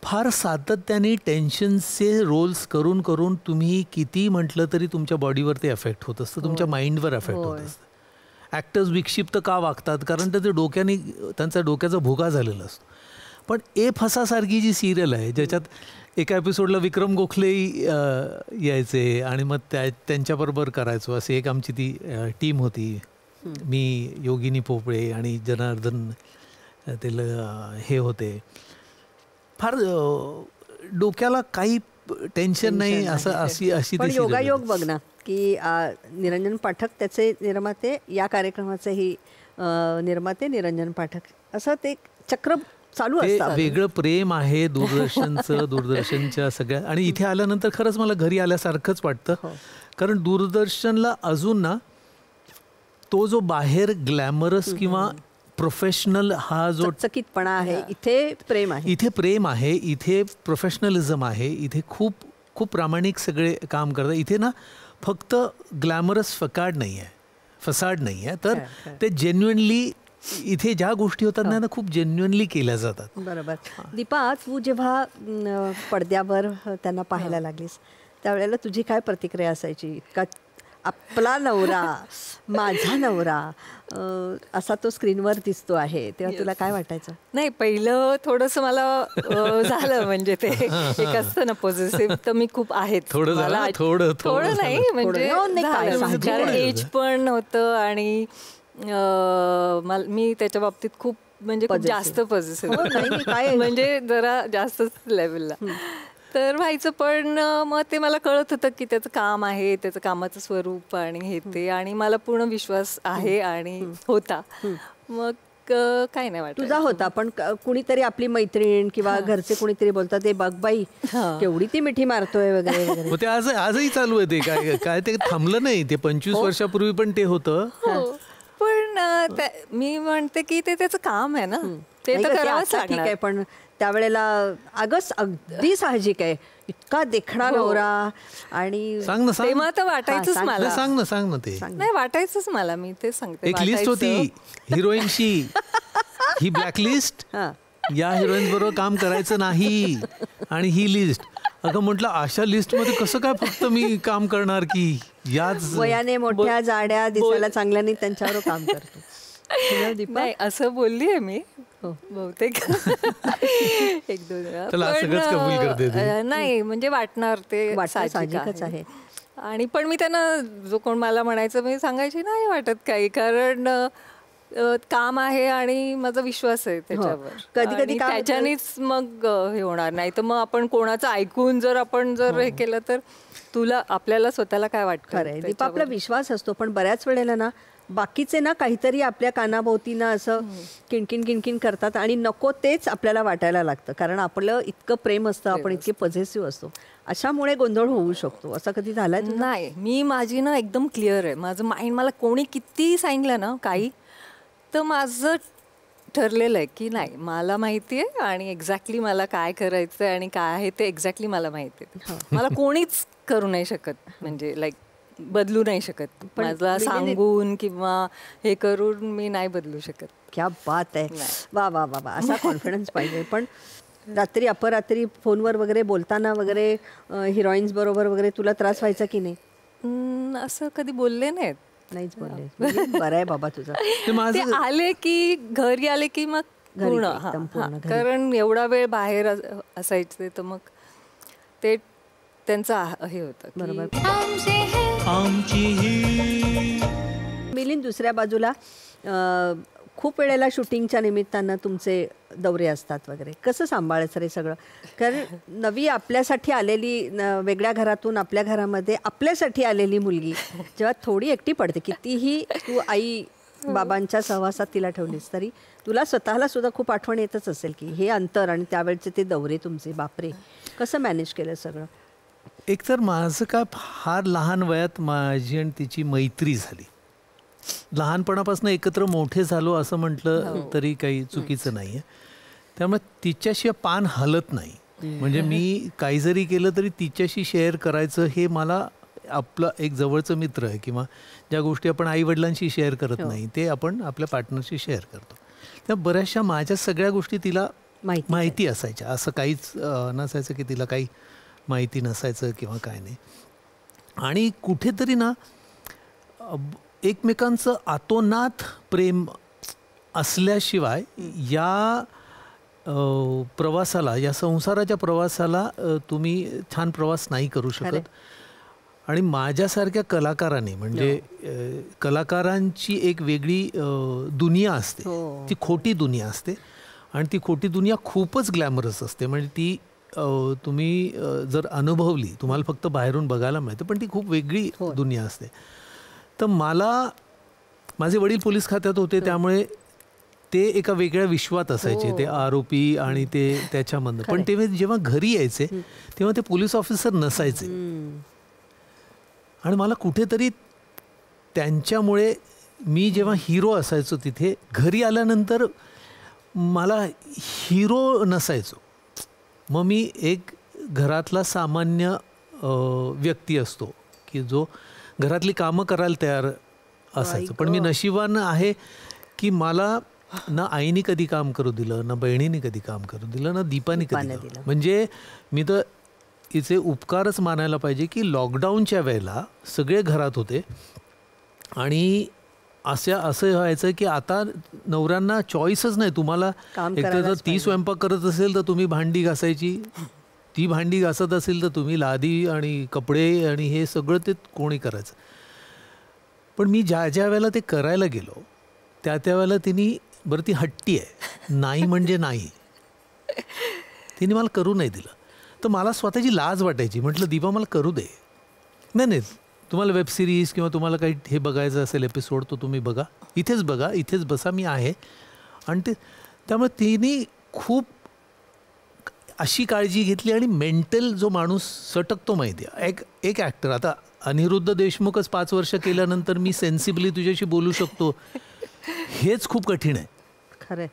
फार सातत्याने टेन्शनचे रोल्स करून करून तुम्ही किती म्हटलं तरी तुमच्या बॉडीवर ते अफेक्ट होत असतं, तुमच्या माइंडवर अफेक्ट होत असतं. ॲक्टर्स विक्षिप्त का वागतात, कारण त्याच्या डोक्याने त्यांचा डोक्याचा भुगा झालेला असतो. पण ए फसासारखी जी सिरियल आहे, ज्याच्यात एका एपिसोडला विक्रम गोखलेही यायचे आणि मग त्यांच्याबरोबर करायचो. असे एक आमची ती टीम होती. मी, योगिनी पोपळे आणि जनार्दन हे होते. फार डोक्याला काही टेन्शन नाही असं अशी पण योगायोग बघ ना की निरंजन पाठक त्याचे निर्माते, या कार्यक्रमाचेही निर्माते निरंजन पाठक, असं ते चक्र चालू असतं. वेगळं प्रेम आहे दूरदर्शनचं, दूरदर्शनच्या सगळ्या. आणि इथे आल्यानंतर खरंच मला घरी आल्यासारखंच वाटतं. कारण दूरदर्शनला अजून ना तो जो बाहेर ग्लॅमरस किंवा प्रोफेशनल हा जो चकितपणा आहे, इथे प्रेम आहे, इथे प्रेम आहे, इथे प्रोफेशनलिझम आहे, इथे खूप खूप प्रामाणिक सगळे काम करतात. इथे ना फक्त ग्लॅमरस फसाड नाही आहे, तर ते जेन्युइनली इथे ज्या गोष्टी होतात ना खूप जेन्युइनली केल्या जातात. बरोबर. दीपा, तू जेव्हा पडद्यावर त्यांना पाहायला लागलीस त्यावेळेला तुझी काय प्रतिक्रिया असायची? का आपला नवरा, माझा नवरा असा तो स्क्रीनवर दिसतो आहे, तेव्हा तुला काय वाटायचं? नाही, पहिलं थोडंसं मला झालं, म्हणजे ते एक असतं ना पॉझिटिव्ह, तर मी खूप आहेत थोडं नाही, म्हणजे एज पण होतं आणि मी त्याच्या बाबतीत खूप म्हणजे खूप जास्त पॉझिटिव्ह, म्हणजे जरा जास्तच लेवलला तर व्हायचं. पण मग ते मला कळत होतं की त्याचं काम आहे, त्याचं कामाचं स्वरूप आणि हे ते, आणि मला पूर्ण विश्वास आहे आणि होता. मग काय नाही वाटत. तुझा होता, पण कुणीतरी आपली मैत्रीण किंवा घरचे कुणीतरी बोलतात ते बघ बाई केवढी ती मिठी मारतोय वगैरे वगैरे. ते आजही चालू आहे. ते काय ते थांबलं नाही. ते 25 वर्षापूर्वी पण ते होतं. पण मी म्हणते की ते त्याचं काम आहे ना, ते तर करावंच लागणार. आहे, पण त्यावेळेला अगदी साहजिक आहे, इतका देखणा नवरा. आणि तेव्हा तर वाटायचंच मला. सांग ना ते. नाही, वाटायचंच मला, मी ते सांगते. एक लिस्ट होती हिरोईनची, ही ब्लॅकलिस्ट, या हिरोईन बरोबर काम करायचं नाही, आणि ही लिस्ट. अगं म्हटलं अशा लिस्टमध्ये कसं काय फक्त मी काम करणार की याच वयाने मोठ्या जाड्या दिसायला चांगल्याने त्यांच्यावर काम करतो. नाही असं बोलली आहे मी, बहुतेक एक दोन वेळा. त्याला पण, सगळंच कबूल करते ती. नाही म्हणजे वाटणार ते वाटतं, साहजिक साहजिकच आहे. आणि पण मी त्यांना जो कोण मला म्हणायचं मी सांगायची नाही वाटत काही, कारण काम आहे आणि माझा विश्वास आहे त्याच्यावर. कधी-कधी आणि काम- त्याच्यानेच मग हे होणार नाही तर मग आपण कोणाचं ऐकून जर आपण जर हे केलं तर आपल्याला स्वतःला काय वाटतं खरंय दीपा, आपला विश्वास असतो पण बऱ्याच वेळेला ना बाकीचे ना काहीतरी आपल्या कानाभोवती ना असं किणकिण किणकिण करतात आणि नको तेच आपल्याला वाटायला लागतं, कारण आपलं इतकं प्रेम असतं, आपण इतके पॉझिटिव्ह असतो, अशामुळे गोंधळ होऊ शकतो. असं कधी झालंय तुला? नाही, मी माझी ना एकदम क्लिअर आहे माझं माइंड. मला कोणी किती सांगितलं ना काही तर माझं ठरलेलं आहे की नाही, मला माहिती आहे आणि एक्झॅक्टली मला काय करायचं आहे आणि काय आहे ते एक्झॅक्टली मला माहिती आहे. मला कोणीच करू नाही शकत, म्हणजे लाईक बदलू नाही शकत. मला सांगून किंवा हे करून मी नाही बदलू शकत. क्या बात आहे. वा वा वा वा, असा कॉन्फिडन्स पाहिजे. पण रात्री अपरात्री फोनवर वगैरे बोलताना वगैरे हिरोईन्स बरोबर वगैरे तुला त्रास व्हायचा की नाही? असं कधी बोलले नाहीत. नाहीच बोलले. म्हणजे बरं आहे बाबा तुझं. ते आले की घरी आले की मग पूर्ण, एकदम पूर्ण घरी. कारण एवढा वेळ बाहेर असायचे तर मग ते त्यांचं हे होतं. बरोबर. हमसे है आमची ही मिलिंद, दुसऱ्या बाजूला खूप वेळेला शूटिंगच्या निमित्तानं तुमचे दौरे असतात वगैरे, कसं सांभाळायचं रे सगळं? कारण नवी आपल्यासाठी आलेली वेगळ्या घरातून आपल्या घरामध्ये आपल्यासाठी आलेली मुलगी जेव्हा थोडी एकटी पडते, कितीही तू आई बाबांच्या सहवासात तिला ठेवलीस तरी तुला स्वतःला सुद्धा खूप आठवण येतच असेल की हे अंतर आणि त्यावेळचे ते दौरे तुमचे, बापरे, कसं मॅनेज केलं सगळं? एकतर माझं काय फार लहान वयात माझी आणि तिची मैत्री झाली. लहानपणापासून एकत्र मोठे झालो असं म्हटलं तरी काही चुकीचं नाही आहे. त्यामुळे तिच्याशिवाय पान हलत नाही. म्हणजे मी काही जरी केलं तरी तिच्याशी शेअर करायचं हे मला आपलं एक जवळचं मित्र आहे, किंवा ज्या गोष्टी आपण आईवडिलांशी शेअर करत नाही ते आपण आपल्या पार्टनरशी शेअर करतो. त्या बऱ्याचशा माझ्या सगळ्या गोष्टी तिला माहिती असायच्या. असं काहीच नसायचं की तिला काही माहिती नसायचं किंवा काय नाही. आणि कुठेतरी ना एकमेकांचं आतोनात प्रेम असल्याशिवाय या प्रवासाला, या संसाराच्या प्रवासाला तुम्ही छान प्रवास नाही करू शकत. आणि माझ्यासारख्या कलाकाराने, म्हणजे कलाकारांची एक वेगळी दुनिया असते, ती खोटी दुनिया असते आणि ती खोटी दुनिया खूपच ग्लॅमरस असते. म्हणजे ती तुम्ही जर अनुभवली, तुम्हाला फक्त बाहेरून बघायला मिळते, पण ती खूप वेगळी दुनिया असते. तर माझे वडील पोलीस खात्यात होते, त्यामुळे ते एका वेगळ्या विश्वात असायचे, ते आरोपी आणि ते त्याच्यामधनं. पण ते जेव्हा घरी यायचे तेव्हा ते पोलीस ऑफिसर नसायचे. आणि मला कुठेतरी त्यांच्यामुळे मी जेव्हा हिरो असायचो तिथे, घरी आल्यानंतर मला हिरो नसायचो. मग मी एक घरातला सामान्य व्यक्ती असतो की जो घरातली कामं करायला तयार असायचं. पण मी नशिबान आहे की मला ना आईने कधी काम करू दिलं, ना बहिणीने कधी काम करू दिलं, ना दीपाने कधी दिलं. म्हणजे मी तर तिचे उपकारच मानायला पाहिजे की लॉकडाऊनच्या वेळेला सगळे घरात होते आणि असं व्हायचं की आता नवऱ्यांना चॉईसच नाही. तुम्हाला एकतर जर ती स्वयंपाक करत असेल तर तुम्ही भांडी घासायची, ती भांडी घासत असेल तर तुम्ही लादी आणि कपडे आणि हे सगळं ते कोणी करायचं. पण मी ज्या वेळेला ते करायला गेलो त्या वेळेला तिने, बरं ती हट्टी आहे, नाही म्हणजे नाही, तिने मला करू नाही दिलं. तर मला स्वतःची लाज वाटायची. म्हटलं दीपा मला करू दे. नाही, तुम्हाला वेब सिरीज किंवा तुम्हाला काही हे बघायचं असेल एपिसोड तो तुम्ही बघा, इथेच बघा, इथेच बसा, मी आहे. आणि त्यामुळे तिने खूप अशी काळजी घेतली. आणि मेंटल जो माणूस सटकतो माहिती आहे, एक ॲक्टर, आता अनिरुद्ध देशमुखच 5 वर्ष केल्यानंतर मी सेन्सिबली तुझ्याशी बोलू शकतो, हेच खूप कठीण आहे. खरं.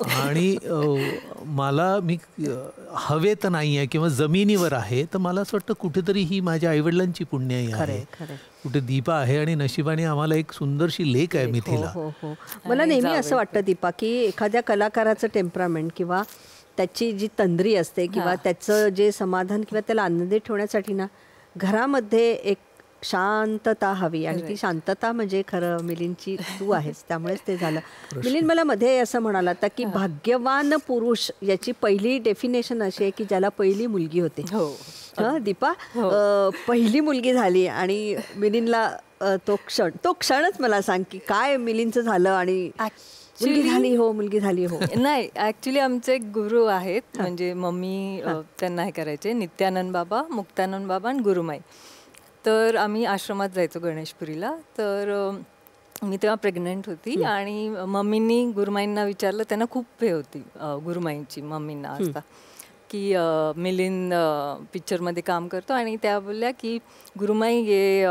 आणि मी हवेत नाही आहे किंवा जमिनीवर आहे, तर मला असं वाटतं कुठेतरी ही माझ्या आईवडिलांची पुण्याई आहे, कुठे दीपा आहे. आणि नशिबाने आम्हाला एक सुंदरशी लेक आहे मिथिला. मला नेहमी असं वाटतं दीपा की एखाद्या कलाकाराचं टेम्परामेंट किंवा त्याची जी तंद्री असते किंवा त्याचं जे समाधान किंवा त्याला आनंदी ठेवण्यासाठी ना घरामध्ये एक शांतता हवी आणि ती शांतता म्हणजे खरं मिलिंदची तू आहेस, त्यामुळेच ते झालं. मिलिंद, मला मध्ये असं म्हणाला होता की भाग्यवान पुरुष याची पहिली डेफिनेशन अशी आहे की ज्याला पहिली मुलगी होते. हा दीपा, पहिली मुलगी झाली आणि मिलिंदला तो क्षणच मला सांग की काय मिलिंदचं झालं आणि मुलगी झाली हो. नाही, ऍक्च्युली आमचे एक गुरु आहेत, म्हणजे मम्मी त्यांना हे करायचे, नित्यानंद बाबा, मुक्तानंद बाबा आणि गुरुमाई. तर आम्ही आश्रमात जायचो गणेशपुरीला. तर मी तेव्हा प्रेग्नंट होती आणि मम्मींनी गुरुमाईंना विचारलं, त्यांना खूप हे होती गुरुमाईंची मम्मींना असता की मिलिंद पिक्चरमध्ये काम करतो आणि त्या बोलल्या की गुरुमाई ये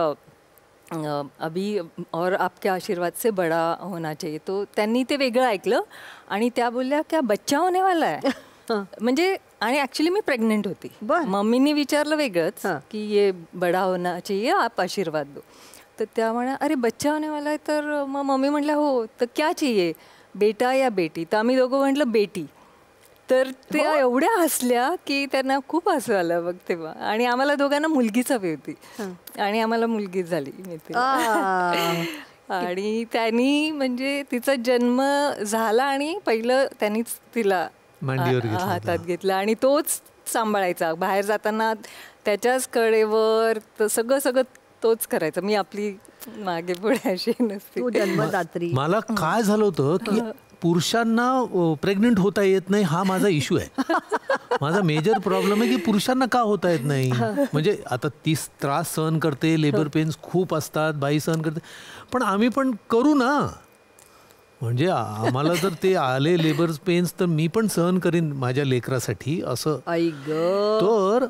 अभी और आपके आशीर्वाद से बड़ा होना चाहिए. तो त्यांनी ते वेगळं ऐकलं आणि त्या बोलल्या क्या बच्चा होने वाला आहे. म्हणजे आणि ॲक्च्युली मी प्रेग्नेंट होती. मम्मीनी विचारलं वेगळंच की ये बडा होना चाहिए आप आशीर्वाद दो. तर त्या म्हणा अरे बच्चा होने वाला आहे. तर मग मम्मी म्हटल्या हो तर क्या चाहिए बेटा या बेटी. तर आम्ही दोघं म्हटलं बेटी. तर त्या एवढ्या हसल्या की त्यांना खूप हसू आलं बघ तेव्हा. आणि आम्हाला दोघांना मुलगीच हवी होती आणि आम्हाला मुलगीच झाली मी आणि त्यांनी म्हणजे तिचा जन्म झाला आणि पहिलं त्यांनीच तिला हातात घेतलं आणि तोच सांभाळायचा. बाहेर जाताना त्याच्याच कडेवर सगळं तोच करायचा. मी आपली मागे पुढे अशी नसते. जन्मदात्री. मला काय झालं होतं की पुरुषांना प्रेग्नेंट होता येत नाही हा माझा इश्यू आहे. माझा मेजर प्रॉब्लेम आहे की पुरुषांना का होता येत नाही. म्हणजे आता ती त्रास सहन करते, लेबर पेन्स खूप असतात, बाई सहन करते, पण आम्ही पण करू ना. म्हणजे आम्हाला जर ते आले लेबर पेन्स तर मी पण सहन करीन माझ्या लेकरासाठी असं. तर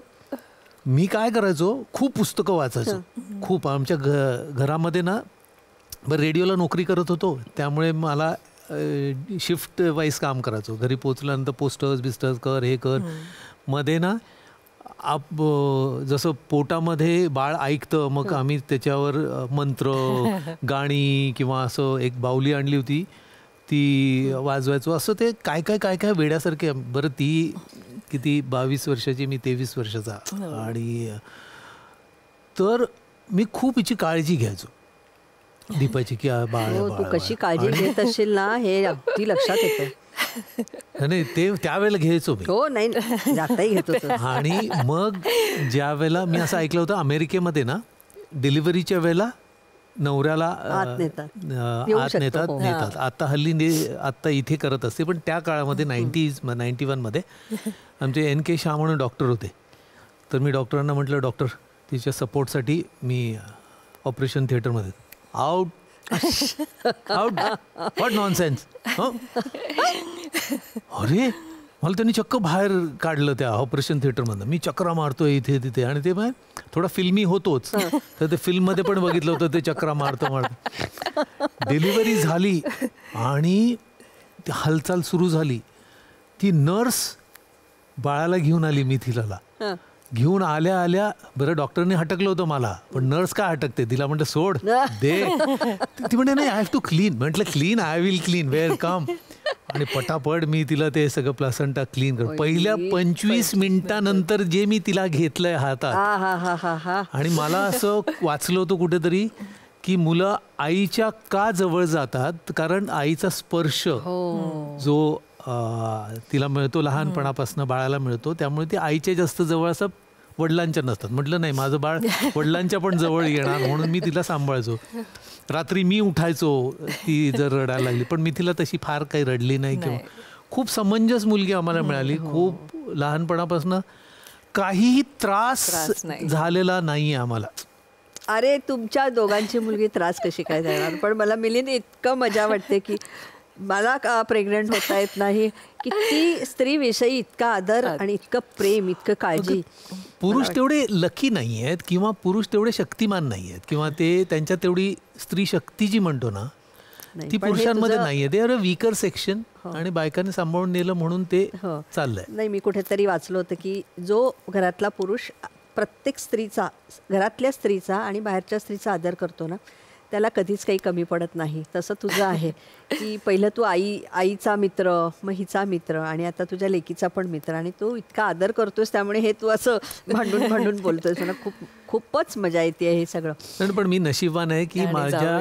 मी काय करायचो, खूप पुस्तकं वाचायचो. खूप आमच्या घरामध्ये ना, बरं रेडिओला नोकरी करत होतो त्यामुळे मला शिफ्ट वाईज काम करायचो. घरी पोचल्यानंतर पोस्टर्स कर हे कर. मध्ये ना जसं पोटामध्ये बाळ ऐकतं मग आम्ही त्याच्यावर मंत्र गाणी किंवा असं एक बाहुली आणली होती ती वाजवायचो. असं ते काय काय वेड्यासारखे. बरं ती किती 22 वर्षाची, मी 23 वर्षाचा. आणि तर मी खूप हिची काळजी घ्यायचो दीपाची की बाळ. तू कशी काळजी घेत असशील ना हे अगदी लक्षात येतं. नाही ते त्यावेळेला घ्यायचो मी. हो नाही जाताही घेत होतो. आणि मग ज्या वेळेला मी असं ऐकलं होतं अमेरिकेमध्ये ना डिलिव्हरीच्या वेळेला नवऱ्याला आत नेतात. आता हल्ली आता इथे करत असते, पण त्या काळामध्ये 91 मध्ये आमचे NK शाह म्हणून डॉक्टर होते. तर मी डॉक्टरांना म्हटलं डॉक्टर तिच्या सपोर्टसाठी मी ऑपरेशन थिएटरमध्ये. Out what nonsense. अरे मला त्यांनी चक्क बाहेर काढलं त्या ऑपरेशन थिएटरमधनं. मी चक्रा मारतोय इथे तिथे आणि ते थोडा फिल्मी होतोच, तर ते फिल्ममध्ये पण बघितलं होतं ते चक्रा मारतो. डिलिव्हरी झाली आणि ती हालचाल सुरू झाली. ती नर्स बाळाला घेऊन आली मिथिलाला. घेऊन आल्या बरं डॉक्टरने हटकलं होतं मला, पण नर्स काय हटकते तिला. म्हणतं सोड दे. ती म्हणते नाही आय हॅव टू क्लीन. म्हटलं clean I will clean where come. आणि पटापट मी तिला ते सगळं प्लासेंटा क्लीन कर. पहिल्या 25 मिनिटानंतर जे मी तिला घेतलंय हातात. आणि मला असं वाचलं होतं कुठेतरी की मुलं आईच्या का जवळ जातात, कारण आईचा स्पर्श जो तिला मिळतो लहानपणापासून बाळाला मिळतो, त्यामुळे ती आईच्या जास्त जवळ असं वडिलांच्या नसतात. म्हटलं नाही माझं बाळ वडिलांच्या पण जवळ येणार म्हणून मी तिला सांभाळायचो. रात्री मी उठायचो ती जर रडायला लागली, पण मी तिला तशी फार काही रडली नाही. किंवा खूप समंजस मुलगी आम्हाला मिळाली. खूप लहानपणापासून काहीही त्रास झालेला नाही आम्हाला. अरे तुमच्या दोघांची मुलगी त्रास कशी काय देणार. पण मला मिलिंद इतकं मजा वाटते की मला का प्रेग्नंट होता येत नाही. किती स्त्रीविषयी इतका आदर आणि इतकं प्रेम, इतकं काळजी. पुरुष तेवढे लकी नाही आहेत किंवा पुरुष तेवढे शक्तिमान नाही आहेत किंवा ते त्यांच्या तेवढी स्त्री शक्ती जी म्हणतो ना ती पुरुषांमध्ये नाहीये. ते अरे वीकर सेक्शन आणि बायकांनी सांभाळून नेलं म्हणून ते चाललंय. नाही मी कुठेतरी वाचलं होतं की जो घरातला पुरुष प्रत्येक स्त्रीचा, घरातल्या स्त्रीचा आणि बाहेरच्या स्त्रीचा आदर करतो ना, त्याला कधीच काही कमी पडत नाही. तसं तुझं आहे की पहिलं तू आईचा मित्र, मग हिचा मित्र, आणि आता तुझ्या लेकीचा पण मित्र, आणि तू इतका आदर करतोस त्यामुळे हे तू असं भांडून बोलतोयस. मला खूपच मजा येते हे सगळं. पण मी नशीबवान आहे की माझ्या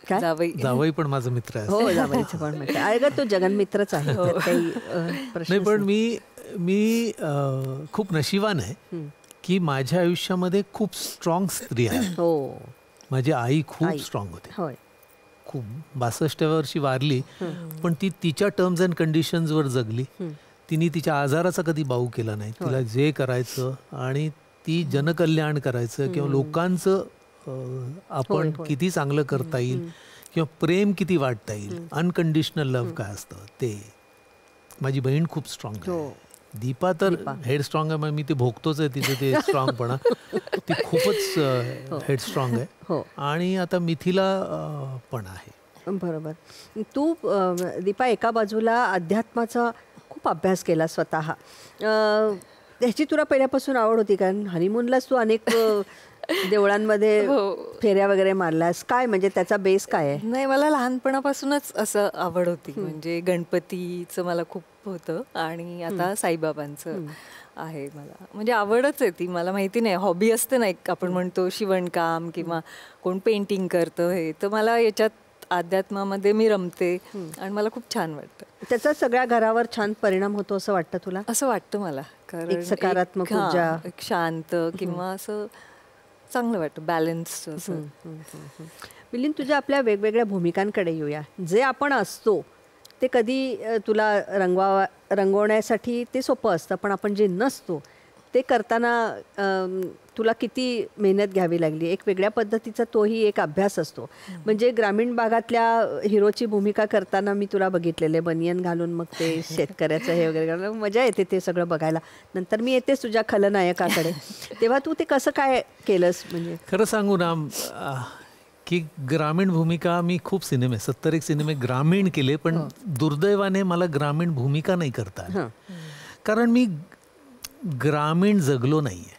काय जावई पण माझा मित्र आहे. हो, जावईचं पण मित्र आहे. अगं तो जगन्मित्रच आहे, त्यात काही प्रश्न नाही. पण मी खूप नशीबवान आहे की माझ्या आयुष्यामध्ये खूप स्ट्रॉंग स्त्री आहे. हो, माझी आई खूप स्ट्रॉंग होते. होय, खूप 62 वर्षी वारली, पण ती तिच्या टर्म्स अँड कंडिशन्सवर जगली. तिने तिच्या आजाराचा कधी बाऊ केला नाही. तिला जे करायचं आणि ती जनकल्याण करायचं किंवा लोकांचं आपण किती चांगलं करता येईल किंवा प्रेम किती वाटता येईल, अनकंडिशनल लव्ह काय असतं ते. माझी बहीण खूप स्ट्रॉंग आहे. दीपा तर हेड स्ट्रॉंग आहे, मग मी ते भोगतोच आहे तिथे ते स्ट्रॉंगपणा. ती खूपच हेड स्ट्रॉंग आहे. आणि आता मिथिला पण आहे. बरोबर. तू दीपा एका बाजूला अध्यात्माचा खूप अभ्यास केला स्वतः. ह्याची तुला पहिल्यापासून आवड होती? कारण हनीमूनलाच तू अनेक देवळांमध्ये फेऱ्या वगैरे मारल्यास. काय म्हणजे त्याचा बेस काय आहे? नाही, मला लहानपणापासूनच असं आवड होती. म्हणजे गणपतीचं मला खूप होतं आणि आता साईबाबांचं आहे. मला म्हणजे आवडच आहे ती. मला माहिती नाही, हॉबी असते ना एक, आपण म्हणतो शिवणकाम किंवा कोण पेंटिंग करतं, हे तर मला याच्यात अध्यात्मामध्ये मी रमते आणि मला खूप छान वाटतं. त्याचा सगळ्या घरावर छान परिणाम होतो असं वाटतं तुला? असं वाटतं मला. कारण एक सकारात्मक ऊर्जा, एक शांत किंवा असं चांगलं वाटतं, बॅलन्स असं. मिलिंद, तुझ्या आपल्या वेगवेगळ्या भूमिकांकडे येऊया. जे आपण असतो ते कधी तुला रंगवण्यासाठी ते सोपं असतं, पण आपण जे नसतो ते करताना तुला किती मेहनत घ्यावी लागली. एक वेगळ्या पद्धतीचा तोही एक अभ्यास असतो. म्हणजे ग्रामीण भागातल्या हिरोची भूमिका करताना मी तुला बघितलेले, बनियन घालून मग ते शेतकऱ्याचं हे वगैरे करायला मजा येते ते सगळं बघायला. नंतर मी येतेच तुझ्या खलनायकाकडे. तेव्हा तू ते कसं काय केलंस? म्हणजे खरं सांगू ना की ग्रामीण भूमिका मी खूप 70 सिनेमे ग्रामीण केले, पण दुर्दैवाने मला ग्रामीण भूमिका नाही करता, कारण मी ग्रामीण जगलो नाहीये.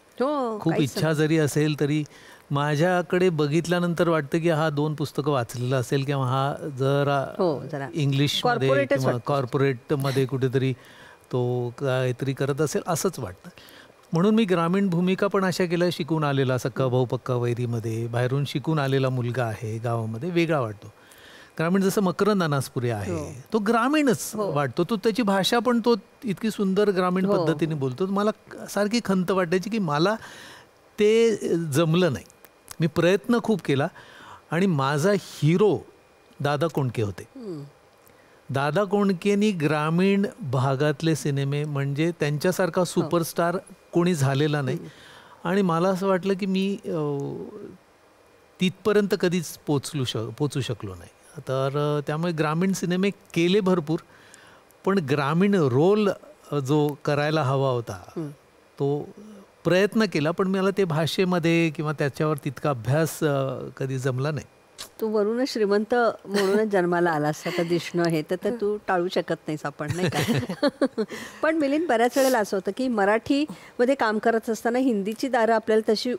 खूप इच्छा जरी असेल तरी माझ्याकडे बघितल्यानंतर वाटतं की हा 2 पुस्तकं वाचलेलं असेल किंवा हा जरा इंग्लिशमध्ये किंवा कॉर्पोरेटमध्ये कुठेतरी तो काहीतरी करत असेल असंच वाटतं. म्हणून मी ग्रामीण भूमिका पण अशा केल्या. शिकून आलेला सक्का भाऊ पक्का वैरीमध्ये, बाहेरून शिकून आलेला मुलगा आहे गावामध्ये, वेगळा वाटतो. ग्रामीण जसं मकरंद अनासपुरे आहे, तो ग्रामीणच वाटतो. तो त्याची भाषा पण तो इतकी सुंदर ग्रामीण पद्धतीने बोलतो. मला सारखी खंत वाटायची की मला ते जमलं नाही. मी प्रयत्न खूप केला आणि माझा हिरो दादा कोंडके होते. दादा कोंडकेनी ग्रामीण भागातले सिनेमे म्हणजे त्यांच्यासारखा सुपरस्टार कोणी झालेला नाही. आणि मला असं वाटलं की मी तिथपर्यंत कधीच पोचू शकलो नाही. तर त्यामुळे ग्रामीण सिनेमे केले भरपूर, पण ग्रामीण रोल जो करायला हवा होता तो प्रयत्न केला, पण मला ते भाषेमध्ये किंवा त्याच्यावर तितका अभ्यास कधी जमला नाही. तू वरूनच श्रीमंत म्हणूनच जन्माला आलास. आता दिसणं हे तर तू टाळू शकत नाहीस आपण, नाही का? पण मिलिंद, बऱ्याच वेळेला असं होतं की मराठीमध्ये काम करत असताना हिंदीची दारं आपल्याला तशी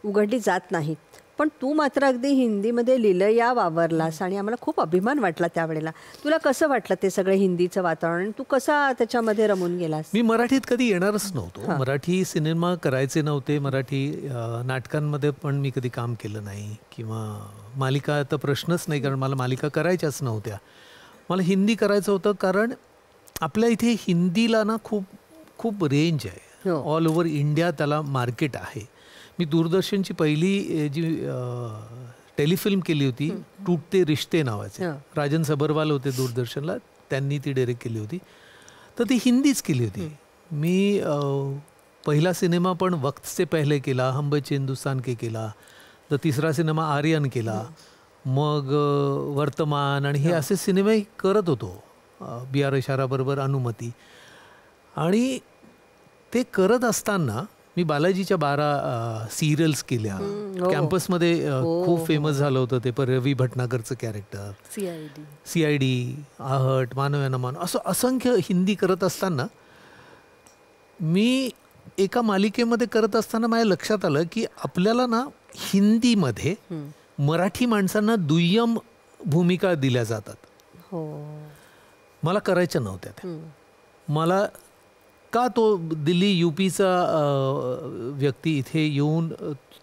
उघडली जात नाहीत, पण तू मात्र अगदी हिंदीमध्ये लिलया वावरलास आणि आम्हाला खूप अभिमान वाटला त्यावेळेला. तुला कसं वाटलं ते सगळं हिंदीचं वातावरण? तू कसा त्याच्यामध्ये रमून गेलास? मी मराठीत कधी येणारच नव्हतो. मराठी सिनेमा करायचे नव्हते. मराठी नाटकांमध्ये पण मी कधी काम केलं नाही किंवा मालिका तर प्रश्नच नाही, कारण मला मालिका करायच्याच नव्हत्या. मला हिंदी करायचं होतं, कारण आपल्या इथे हिंदीला ना खूप रेंज आहे. ऑल ओव्हर इंडिया त्याला मार्केट आहे. मी दूरदर्शनची पहिली जी टेलिफिल्म केली होती टूटते रिश्ते नावाचे, राजन सबरवाल होते दूरदर्शनला, त्यांनी ती डायरेक्ट केली होती. तर ती हिंदीच केली होती. मी पहिला सिनेमा पण वक्त से पहले केला, हम बच्चे हिंदुस्तान के केला. तर तिसरा सिनेमा आर्यन केला, मग वर्तमान, आणि हे असे सिनेमे करत होतो. BR इशाराबरोबर अनुमती. आणि ते करत असताना मी बालाजीच्या 12 सिरियल्स केल्या. कॅम्पसमध्ये खूप फेमस झालं होतं ते रवी भटनागरचं कॅरेक्टर, CID, आहट, मानव याना असं असंख्य हिंदी करत असताना मी एका मालिकेमध्ये करत असताना माझ्या लक्षात आलं की आपल्याला ना हिंदीमध्ये मराठी माणसांना दुय्यम भूमिका दिल्या जातात. हो. मला करायच्या नव्हत्या त्या. मला का तो दिल्ली UPचा व्यक्ती इथे येऊन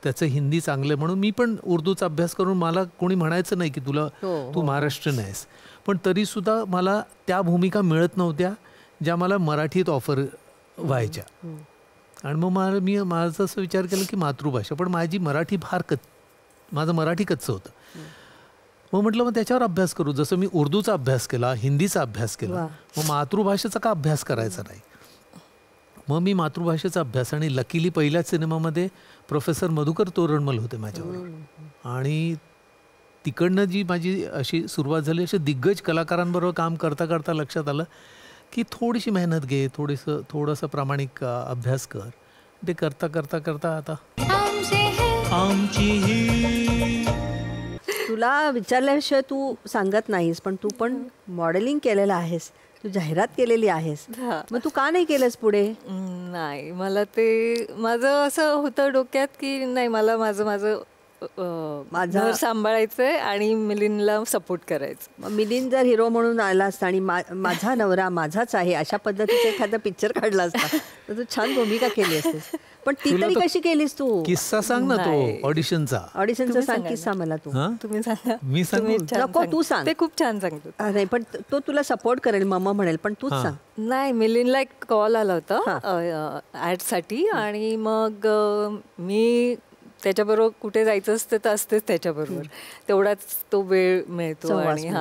त्याचं हिंदी चांगलं म्हणून मी पण उर्दूचा अभ्यास करून मला कोणी म्हणायचं नाही की तू महाराष्ट्रीयन आहेस, पण तरीसुद्धा मला त्या भूमिका मिळत नव्हत्या ज्या मला मराठीत ऑफर व्हायच्या. आणि मग मी माझा असं विचार केला की मातृभाषा, पण माझी मराठी माझं मराठी कच्चं होतं. मग म्हटलं मग त्याच्यावर अभ्यास करू. जसं मी उर्दूचा अभ्यास केला, हिंदीचा अभ्यास केला, मग मातृभाषेचा का अभ्यास करायचा नाही. मग मी मातृभाषेचा अभ्यास, आणि लकीली पहिल्याच सिनेमामध्ये प्रोफेसर मधुकर तोरणमल होते माझ्याबरोबर. आणि तिकडनं जी माझी अशी सुरुवात झाली, अशा दिग्गज कलाकारांबरोबर काम करता करता लक्षात आलं की थोडीशी मेहनत घे, थोडंसं प्रामाणिक अभ्यास कर. ते करता करता करता आता तुला विचारल्याशिवाय तू सांगत नाहीस, पण तू पण मॉडेलिंग केलेलं आहेस, तू जाहिरात केलेली आहेस, मग तू का नाही केलंस पुढे? नाही, मला ते माझं असं होतं डोक्यात की नाही, मला माझं घर सांभाळायचंय आणि मिलिंदला सपोर्ट करायचं. मिलिंद जर हिरो म्हणून आला असता आणि माझा नवरा माझाच आहे अशा पद्धतीचा एखादा पिक्चर काढला असता तर तू छान भूमिका केली असतेस. पण ती तरी कशी केलीस तू? किस्सा सांग ना तो ऑडिशनचा सांग किस्सा मला तू. तुम्ही सांगा. मी सांगू नको, तू सांग. ते खूप छान सांगतो. नाही, पण तो तुला सपोर्ट करेल, मम्मा म्हणेल, पण तूच सांग. नाही, मिलिंदला एक कॉल आला होता ॲडसाठी, आणि मग मी त्याच्याबरोबर कुठे जायचं असतं तर असतेच त्याच्याबरोबर, तेवढाच तो वेळ मिळतो. आणि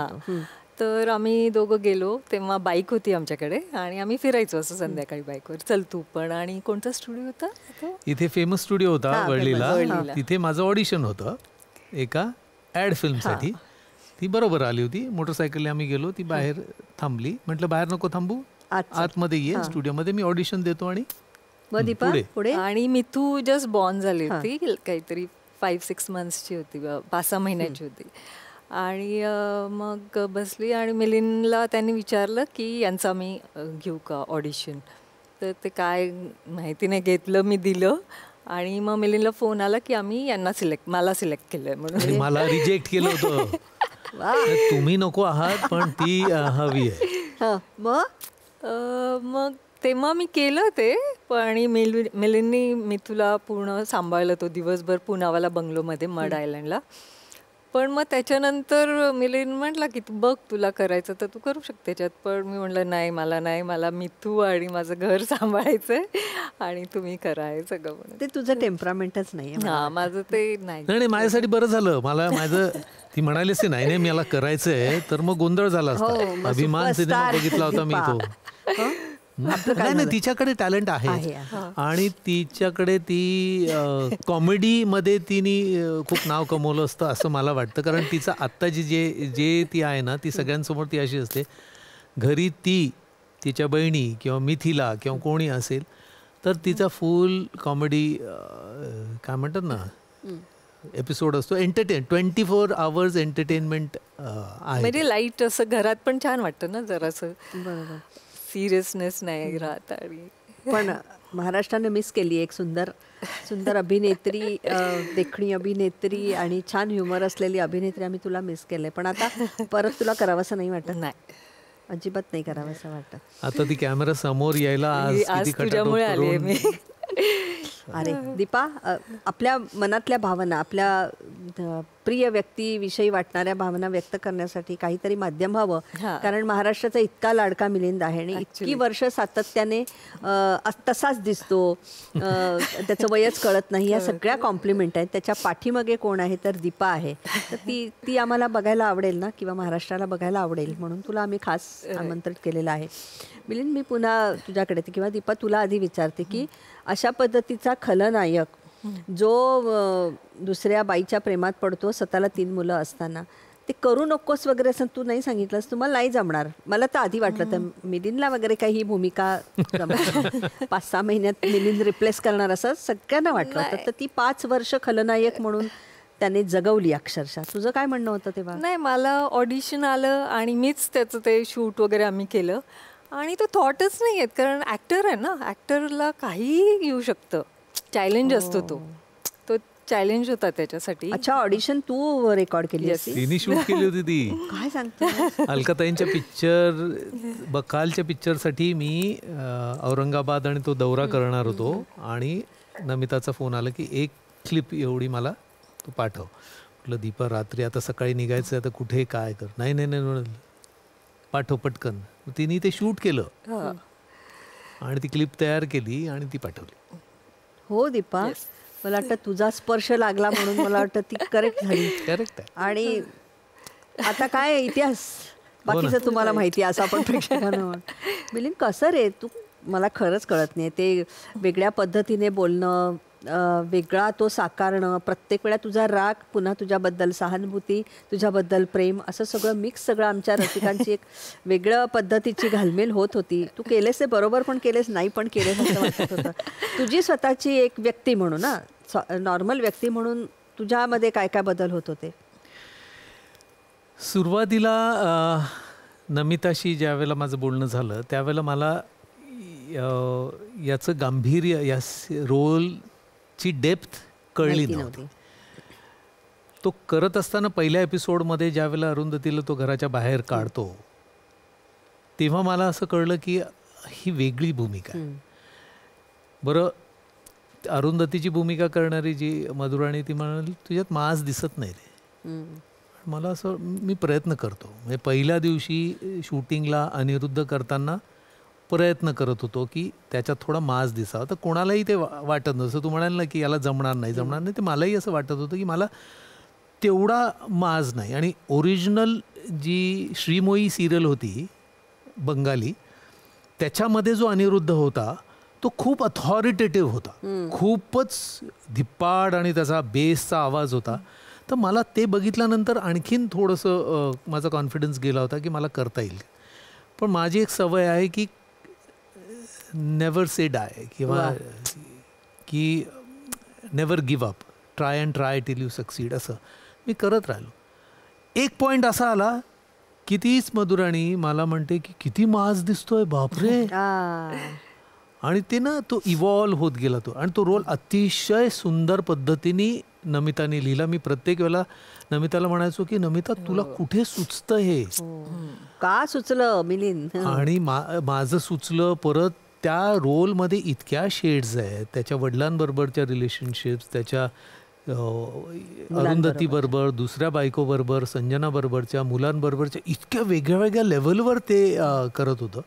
तर आम्ही दोघं गेलो, तेव्हा बाईक होती आमच्याकडे आणि आम्ही फिरायचो असं संध्याकाळी बाईकवर. चल तू पण. आणि कोणता स्टुडिओ होता इथे? फेमस स्टुडिओ होता वडलीला. तिथे माझं ऑडिशन होतं एका ॲड फिल्मसाठी. ती बरोबर आली होती, मोटरसायकलने आम्ही गेलो, ती बाहेर थांबली. म्हटलं बाहेर नको थांबू, आतमध्ये ये स्टुडिओमध्ये, मी ऑडिशन देतो. आणि पुढे आणि मिथू जस्ट बॉर्न झाली होती, काहीतरी 5-6 मंथ्सची होती, 5-6 महिन्याची होती. आणि मग बसली आणि मिलिंदला त्यांनी विचारलं की यांचं आम्ही घेऊ का ऑडिशन. तर ते काय माहिती नाही, घेतलं, मी दिलं. आणि मग मिलिंदला फोन आला की आम्ही मला सिलेक्ट केलंय म्हणून. मला रिजेक्ट केलं होतं. तुम्ही नको आहात पण ती हवी आहे. मग तेव्हा मी केलं ते. पण आणि मिलिंदनी मिथूला पूर्ण सांभाळलं तो दिवसभर पुनावाला बंगलोमध्ये, मड आयलंडला. पण मग त्याच्यानंतर मिलिंद म्हटला की तू बघ, तुला करायचं तर तू करू शकते त्याच्यात. पण मी म्हटलं नाही, मला मिथू आणि माझं घर सांभाळायचंय आणि तुम्ही करा हे सगळं म्हणून. ते तुझं टेम्परामेंटच नाही. हा, माझं ते नाही. माझ्यासाठी बरं झालं. माझं ती म्हणाली असते नाही मला करायचंय, तर मग गोंधळ झाला असता. अभिमान सिनेमा बघितला होता मी तो. नाही, तिच्याकडे टॅलेंट आहे आणि तिच्याकडे ती कॉमेडीमध्ये तिने खूप नाव कमवलं असतं असं मला वाटतं. कारण तिचं आत्ताची जे ती आहे ना, ती सगळ्यांसमोर ती अशी असते. घरी तिच्या बहिणी किंवा मिथिला किंवा कोणी असेल तर तिचा फुल कॉमेडी काय म्हणतात ना एपिसोड असतो. 24 hours एंटरटेनमेंट आहे. म्हणजे लाईट असं घरात पण छान वाटतं ना जरासं. बरोबर, सिरियसनेस नाही राहत. आणि पण महाराष्ट्राने मिस केली एक सुंदर अभिनेत्री, देखणी अभिनेत्री आणि छान ह्युमर असलेली अभिनेत्री. आम्ही तुला मिस केलंय. पण आता परत तुला करावंसं नाही वाटत? नाही, अजिबात नाही करावंसं वाटत. आता ती कॅमेरा समोर यायला आज तुझ्यामुळे आली मी. अरे दीपा, आपल्या मनातल्या भावना, आपल्या प्रिय व्यक्तीविषयी वाटणाऱ्या भावना व्यक्त करण्यासाठी काहीतरी माध्यम हवं. कारण महाराष्ट्राचा इतका लाडका मिलिंद आहे आणि इतकी वर्ष सातत्याने तसाच दिसतो, त्याचं वयच कळत नाही. या सगळ्या कॉम्प्लिमेंट आहेत. त्याच्या पाठीमागे कोण आहे तर दीपा आहे. तर ती आम्हाला बघायला आवडेल ना, किंवा महाराष्ट्राला बघायला आवडेल म्हणून तुला आम्ही खास आमंत्रित केलेलं आहे. मिलिंद, मी पुन्हा तुझ्याकडे किंवा दीपा तुला आधी विचारते की अशा पद्धतीचा खलनायक जो दुसऱ्या बाईच्या प्रेमात पडतो स्वतःला 3 मुलं असताना, ते करू नकोस वगैरे असं तू नाही सांगितलंस, तुम्हाला नाही जमणार. मला तर आधी वाटलं तर मिलिंदला वगैरे काही ही भूमिका 5-6 महिन्यात मिलिंद रिप्लेस करणार असं सगळ्यांना वाटलं होतं. तर ती 5 वर्ष खलनायक म्हणून त्याने जगवली अक्षरशः. तुझं काय म्हणणं होतं तेव्हा? नाही, मला ऑडिशन आलं आणि मीच त्याचं ते शूट वगैरे आम्ही केलं. आणि तो थॉटच नाही आहेत, कारण ॲक्टर आहे ना, ॲक्टरला काहीही येऊ शकतं. चॅलेंज असतो तो चॅलेंज होता त्याच्यासाठी. अच्छा, ऑडिशन तू रेकॉर्ड केली Yes. तिने शूट केली होती ती. काय सांगतो? अलकाताईंच्या पिक्चर बकालच्या पिक्चरसाठी मी औरंगाबाद आणि तो दौरा करणार होतो आणि नमिताचा फोन आला की एक क्लिप एवढी मला तू पाठव. म्हटलं दीपा रात्री आता सकाळी निघायचं आता कुठे काय कर. नाही नाही नाही म्हणाल पाठव पटकन. तिने ते शूट केलं आणि ती क्लिप तयार केली आणि ती पाठवली. हो दीपा, मला वाटतं तुझा स्पर्श लागला म्हणून मला वाटतं ती करेक्ट झाली. करेक्ट आहे. आणि आता काय इतिहास बाकीचं तुम्हाला माहिती आहे असं आपण प्रेक्षकांना मिलिंद, कसं रे तू, मला खरंच कळत नाही ते वेगळ्या पद्धतीने बोलणं, वेगळा तो साकारणं, प्रत्येक वेळा तुझा राग, पुन्हा तुझ्याबद्दल सहानुभूती, तुझ्याबद्दल प्रेम, असं सगळं मिक्स सगळं आमच्या रसिकांची एक वेगळ्या पद्धतीची घालमेल होत होती. तू केलेस ते बरोबर पण केलेस, नाही पण केलेस असं वाटत होतं. तुझी स्वतःची एक व्यक्ती म्हणून ना, नॉर्मल व्यक्ती म्हणून तुझ्यामध्ये काय काय बदल होत होते? सुरुवातीला नमिताशी ज्या वेळेला माझं बोलणं झालं त्यावेळेला मला याचं गांभीर्य, या रोलची डेप्थ कळली नव्हती. तो करत असताना पहिल्या एपिसोडमध्ये ज्या वेळेला अरुंधतीला तो घराच्या बाहेर काढतो तेव्हा मला असं कळलं की ही वेगळी भूमिका आहे. बरं, अरुंधतीची भूमिका करणारी जी मधुराणी, ती म्हणाली तुझ्यात माज दिसत नाही रे. मला असं, मी प्रयत्न करतो. म्हणजे पहिल्या दिवशी शूटिंगला अनिरुद्ध करताना प्रयत्न करत होतो की त्याच्यात थोडा माज दिसावा. तर कोणालाही ते वाटत नसतं. तू म्हणाल ना की याला जमणार नाही, ते मलाही असं वाटत होतं की मला तेवढा माज नाही. आणि ओरिजिनल जी श्रीमोई सिरियल होती बंगाली, त्याच्यामध्ये जो अनिरुद्ध होता तो खूप अथॉरिटेटिव्ह होता, खूपच धिप्पाड आणि त्याचा बेसचा आवाज होता. तर मला ते बघितल्यानंतर आणखीन थोडंसं माझा कॉन्फिडन्स गेला होता की मला करता येईल. पण माझी एक सवय आहे की नेवर से डाय, किंवा की never give up, try and try till you succeed, असं मी करत राहिलो. एक पॉईंट असा आला की तीच मधुराणी मला म्हणते की किती माज दिसतोय बापरे. आणि ते ना तो इव्हॉल्व होत गेला तो, आणि तो रोल अतिशय सुंदर पद्धतीने नमिताने लिहिला. मी प्रत्येक वेळेला नमिताला म्हणायचो की नमिता तुला कुठे सुचतं हे, का सुचलं मिलिंद? आणि माझं सुचलं. परत त्या रोलमध्ये इतक्या शेड्स आहेत, त्याच्या वडिलांबरोबरच्या रिलेशनशिप्स, त्याच्या अरुंधती बरोबर, दुसऱ्या बायकोबरोबर, संजना बरोबरच्या, मुलांबरोबरच्या, इतक्या वेगळ्या वेगळ्या लेवलवर ते करत होतं.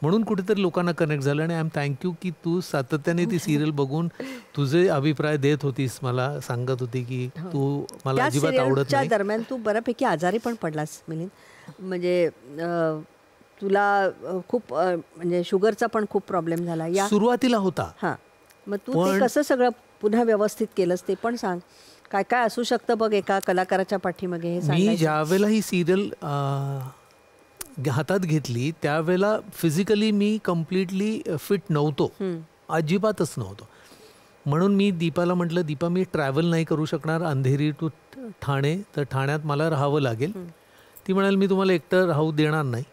म्हणून कुठेतरी लोकांना कनेक्ट झालं. आणि आय एम थँक्यू की तू सातत्याने ती सिरियल बघून तुझे अभिप्राय देत होतीस, मला सांगत होती की तू मला अजिबात आवडत नाही. दरम्यान तू बऱ्यापैकी आजारी पण पडलास मिलिंद, म्हणजे तुला खूप म्हणजे शुगरचा पण खूप प्रॉब्लेम झाला या सुरुवातीला होता. हां, मग तू ते कसं सगळं पुन्हा व्यवस्थित केलंस ते पण सांग. काय काय असू शकतं बघ एका कलाकाराच्या पाठीमागे हे. मी ज्यावेळेला ही सिरियल हातात घेतली त्यावेळेला फिजिकली मी कम्प्लिटली फिट नव्हतो, अजिबातच नव्हतो. म्हणून मी दीपाला म्हटलं, दीपा मी ट्रॅव्हल नाही करू शकणार अंधेरी टू ठाणे, तर ठाण्यात मला राहावं लागेल. ती म्हणाल मी तुम्हाला एकटं राहू देणार नाही,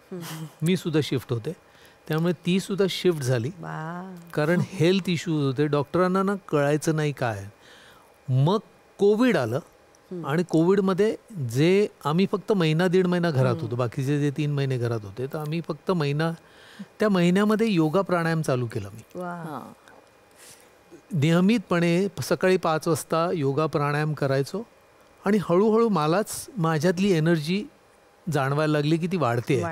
मी सुद्धा शिफ्ट होते. त्यामुळे ती सुद्धा शिफ्ट झाली, कारण हेल्थ इश्यूज होते. डॉक्टरांना ना कळायचं नाही काय. मग कोविड आलं, आणि कोविडमध्ये जे आम्ही फक्त महिना दीड महिना घरात होतो, बाकीचे जे 3 महिने घरात होते, तर आम्ही फक्त त्या महिन्यामध्ये योगा प्राणायाम चालू केला. मी नियमितपणे सकाळी 5 वाजता योगा प्राणायाम करायचो, आणि हळूहळू मलाच माझ्यातली एनर्जी जाणवायला लागली की ती वाढते,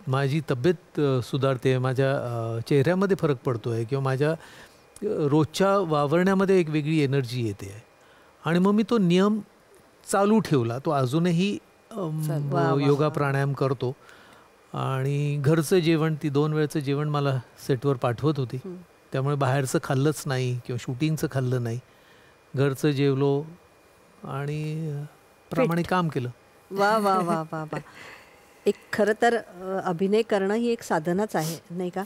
माझी तब्येत सुधारते, माझ्या चेहऱ्यामध्ये फरक पडतोय, किंवा माझ्या रोजच्या वावरण्यामध्ये एक वेगळी एनर्जी येते. आणि मग मी तो नियम चालू ठेवला. तो अजूनही योगा प्राणायाम करतो. आणि घरचं जेवण, ती 2 वेळचं जेवण मला सेटवर पाठवत होती, त्यामुळे बाहेरचं खाल्लंच नाही किंवा शूटिंगचं खाल्लं नाही, घरचं जेवलो आणि प्रामाणिक काम केलं. वा वा वा वा वा. एक खरं तर अभिनय करणं ही एक साधनाच आहे नाही का.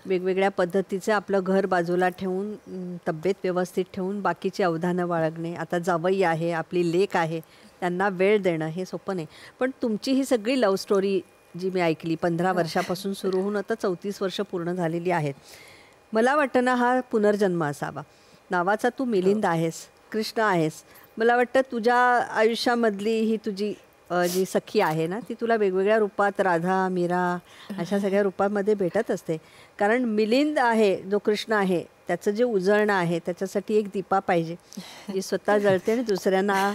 वेगवेगळ्या पद्धतीचे आपलं घर बाजूला ठेवून, तब्येत व्यवस्थित ठेवून बाकीची अवधानं बाळगणे. आता जावई आहे, आपली लेक आहे, त्यांना वेळ देणं हे सोपं नाही. पण तुमची ही सगळी लव्ह स्टोरी जी मी ऐकली 15 वर्षापासून सुरू होऊन आता 34 वर्ष पूर्ण झालेली आहेत. मला वाटतं ना हा पुनर्जन्म असावा. नावाचा तू मिलिंद आहेस, कृष्ण आहेस, मला वाटतं तुझ्या आयुष्यामधली ही तुझी जी सखी आहे ना, ती तुला वेगवेगळ्या रूपात राधा, मीरा अशा सगळ्या रूपांमध्ये भेटत असते. कारण मिलिंद आहे जो कृष्ण आहे, त्याचं जे उजळणं आहे त्याच्यासाठी एक दीपा पाहिजे, जी स्वतः जळते आणि दुसऱ्यांना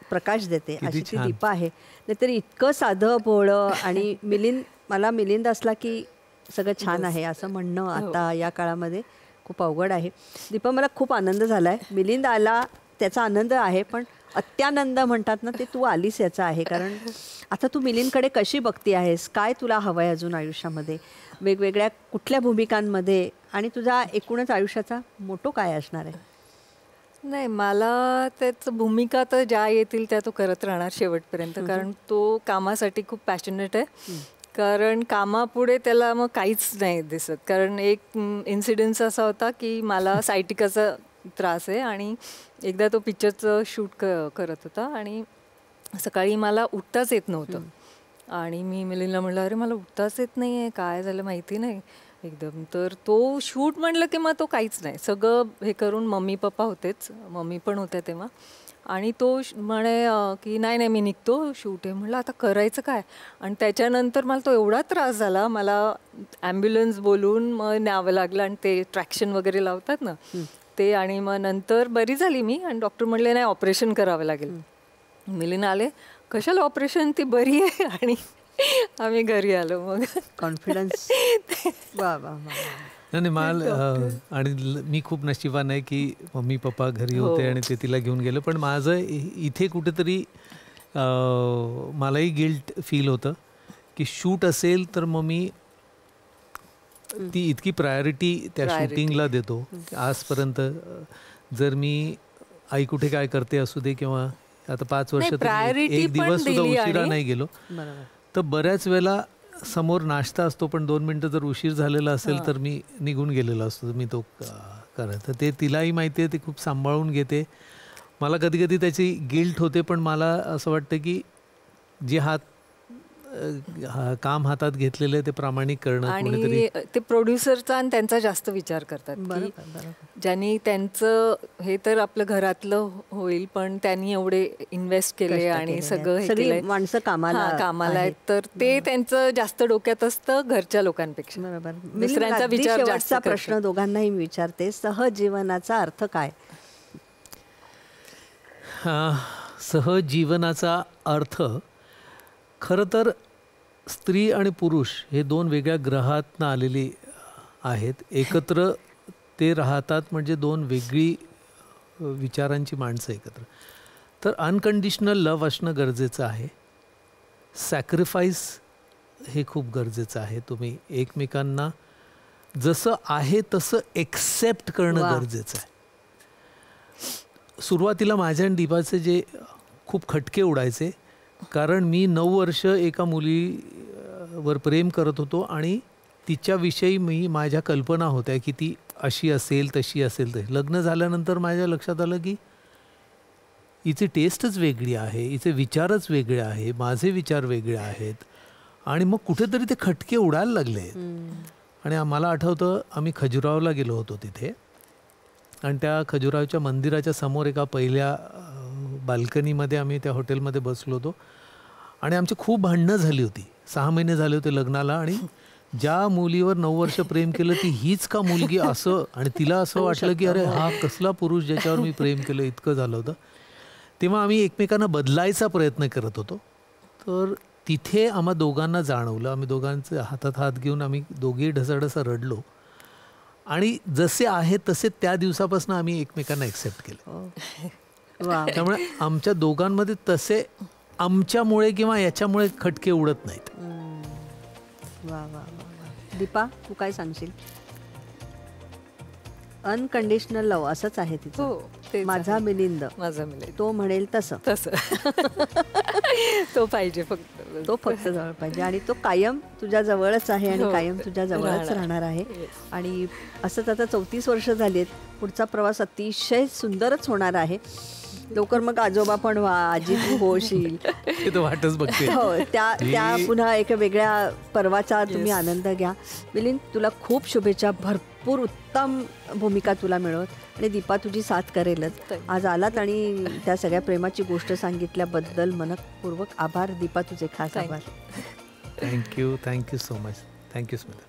प्रकाश देते, अशी ती दीपा आहे. नाहीतर इतकं साधं भोळं आणि मला मिलिंद असला की सगळं छान आहे असं म्हणणं आता या काळामध्ये खूप अवघड आहे. दीपा, मला खूप आनंद झाला आहे. मिलिंद आला त्याचा आनंद आहे, पण अत्यानंद म्हणतात ना, ते तू आलीस याचा आहे. कारण आता तू मिलिंदकडे कशी बघती आहेस, काय तुला हवं आहे अजून आयुष्यामध्ये, वेगवेगळ्या कुठल्या भूमिकांमध्ये, आणि तुझा एकूणच आयुष्याचा मोटो काय असणार आहे? नाही, मला त्याचं भूमिका तर ज्या येतील त्या तो करत राहणार शेवटपर्यंत. कारण तो कामासाठी खूप पॅशनेट आहे. कारण कामापुढे त्याला मग काहीच नाही दिसत. कारण एक इन्सिडेन्स असा होता की मला सायटिकाचा त्रास आहे आणि एकदा तो पिक्चरचं शूट करत होता आणि सकाळी मला उठताच येत नव्हतं. आणि मी मिलिंदला म्हटलं, अरे मला उठताच येत नाही आहे, काय झालं माहिती नाही एकदम. तर तो शूट म्हटलं की मग तो काहीच नाही, सगळं हे करून मम्मी पप्पा होतेच, मम्मी पण होत्या तेव्हा. आणि तो म्हणे की नाही नाही मी निघतो, शूट आहे. म्हटलं आता करायचं काय. आणि त्याच्यानंतर मला तो एवढा त्रास झाला, मला ॲम्ब्युलन्स बोलून मग न्यावं लागलं आणि ते ट्रॅक्शन वगैरे लावतात ना ते. आणि मग नंतर बरी झाली मी आणि डॉक्टर म्हणले नाही ऑपरेशन करावं लागेल. मिलिंद आले, कशाला ऑपरेशन, ती बरी आहे. आणि आम्ही घरी आलो. मग कॉन्फिडन्स. वा वा वा. नाही आणि मी खूप नशिबान आहे की मम्मी पप्पा घरी होते आणि ते तिला घेऊन गेलं. पण माझं इथे कुठेतरी मलाही गिल्ट फील होतं की शूट असेल तर मग मी ती इतकी प्रायोरिटी त्या शूटिंगला देतो. आजपर्यंत जर मी आई कुठे काय करते असू दे किंवा आता 5 वर्ष एक दिवस सुद्धा उशिरा नाही गेलो तर बऱ्याच वेळेला समोर नाश्ता असतो पण 2 मिनिटं जर उशीर झालेला असेल तर मी निघून गेलेलो असतो. मी तो करायचं ते तिलाही माहिती आहे, ती खूप सांभाळून घेते. मला कधी कधी त्याची गिल्ट होते, पण मला असं वाटतं की जे काम हातात घेतलेलं आहे ते प्रामाणिक करणं. आणि ते प्रोड्युसरचा आणि त्यांचा जास्त विचार करतात की ज्यांनी त्यांचं हे तर आपलं घरातलं होईल पण त्यांनी एवढे इन्व्हेस्ट केले आणि सगळं हे केलंय, माणसं कामाला आहेत, तर ते त्यांचं जास्त डोक्यात असतं घरच्या लोकांपेक्षा. बरोबर. दुसऱ्यांचा विचार जास्त. प्रश्न दोघांनाही मी विचारते, सहजीवनाचा अर्थ काय? सहजीवनाचा अर्थ खरं तर स्त्री आणि पुरुष हे 2 वेगळ्या ग्रहातनं आलेली आहेत, एकत्र ते राहतात म्हणजे 2 वेगळी विचारांची माणसं एकत्र. तर अनकंडिशनल लव्ह असणं गरजेचं आहे. सॅक्रिफाईस हे खूप गरजेचं आहे. तुम्ही एकमेकांना जसं आहे तसं एक्सेप्ट करणं गरजेचं आहे. सुरुवातीला माझ्या आणि दीपाचे जे खूप खटके उडायचे, कारण मी 9 वर्ष एका मुलीवर प्रेम करत होतो आणि तिच्याविषयी माझ्या कल्पना होत्या की ती अशी असेल तशी असेल. लग्न झाल्यानंतर माझ्या लक्षात आलं की हिची टेस्टच वेगळी आहे, हिचे विचारच वेगळे आहे, माझे विचार वेगळे आहेत. आणि मग कुठेतरी ते खटके उडायला लागले. आणि मला आठवतं आम्ही खजुरावला गेलो होतो तिथे, आणि त्या खजुरावच्या मंदिराच्या समोर एका पहिल्या बाल्कनीमध्ये आम्ही त्या हॉटेलमध्ये बसलो होतो आणि आमची खूप भांडणं झाली होती. 6 महिने झाले होते लग्नाला आणि ज्या मुलीवर 9 वर्ष प्रेम केलं ती हीच का मुलगी असं. आणि तिला असं वाटलं की अरे हा कसला पुरुष ज्याच्यावर मी प्रेम केलं, इतकं झालं होतं. तेव्हा आम्ही एकमेकांना बदलायचा प्रयत्न करत होतो. तर तिथे आम्हा दोघांना जाणवलं, आम्ही दोघांचे हातात हात घेऊन आम्ही दोघेही ढसाढसा रडलो आणि जसे आहेत तसे त्या दिवसापासून आम्ही एकमेकांना एक्सेप्ट केलं. त्यामुळे आमच्या दोघांमध्ये तसे आमच्यामुळे किंवा याच्यामुळे खटके उडत नाहीत. वा वा वा. दीपा, तू काय सांगशील? अनकंडिशनल लव्ह असंच आहे तिचं. माझा मिलिंद तो म्हणेल तसं तो पाहिजे, तो फक्त जवळ पाहिजे आणि तो कायम तुझ्या जवळच आहे आणि कायम तुझ्या जवळच राहणार आहे. आणि असंच आता 34 वर्ष झाली आहेत. पुढचा प्रवास अतिशय सुंदरच होणार आहे. लवकर मग आजोबा पण व्हा, आजी तू होशील, वाटच बघते. हो, त्या पुन्हा एका वेगळ्या पर्वाचा तुम्ही आनंद घ्या. मिलिंद, तुला खूप शुभेच्छा, भरपूर भरपूर उत्तम भूमिका तुला मिळवत आणि दीपा तुझी साथ करेलच. आज आलात आणि त्या सगळ्या प्रेमाची गोष्ट सांगितल्याबद्दल मनपूर्वक आभार दीपा, तुझे खास आभार. Thank you so much. Thank you Smita.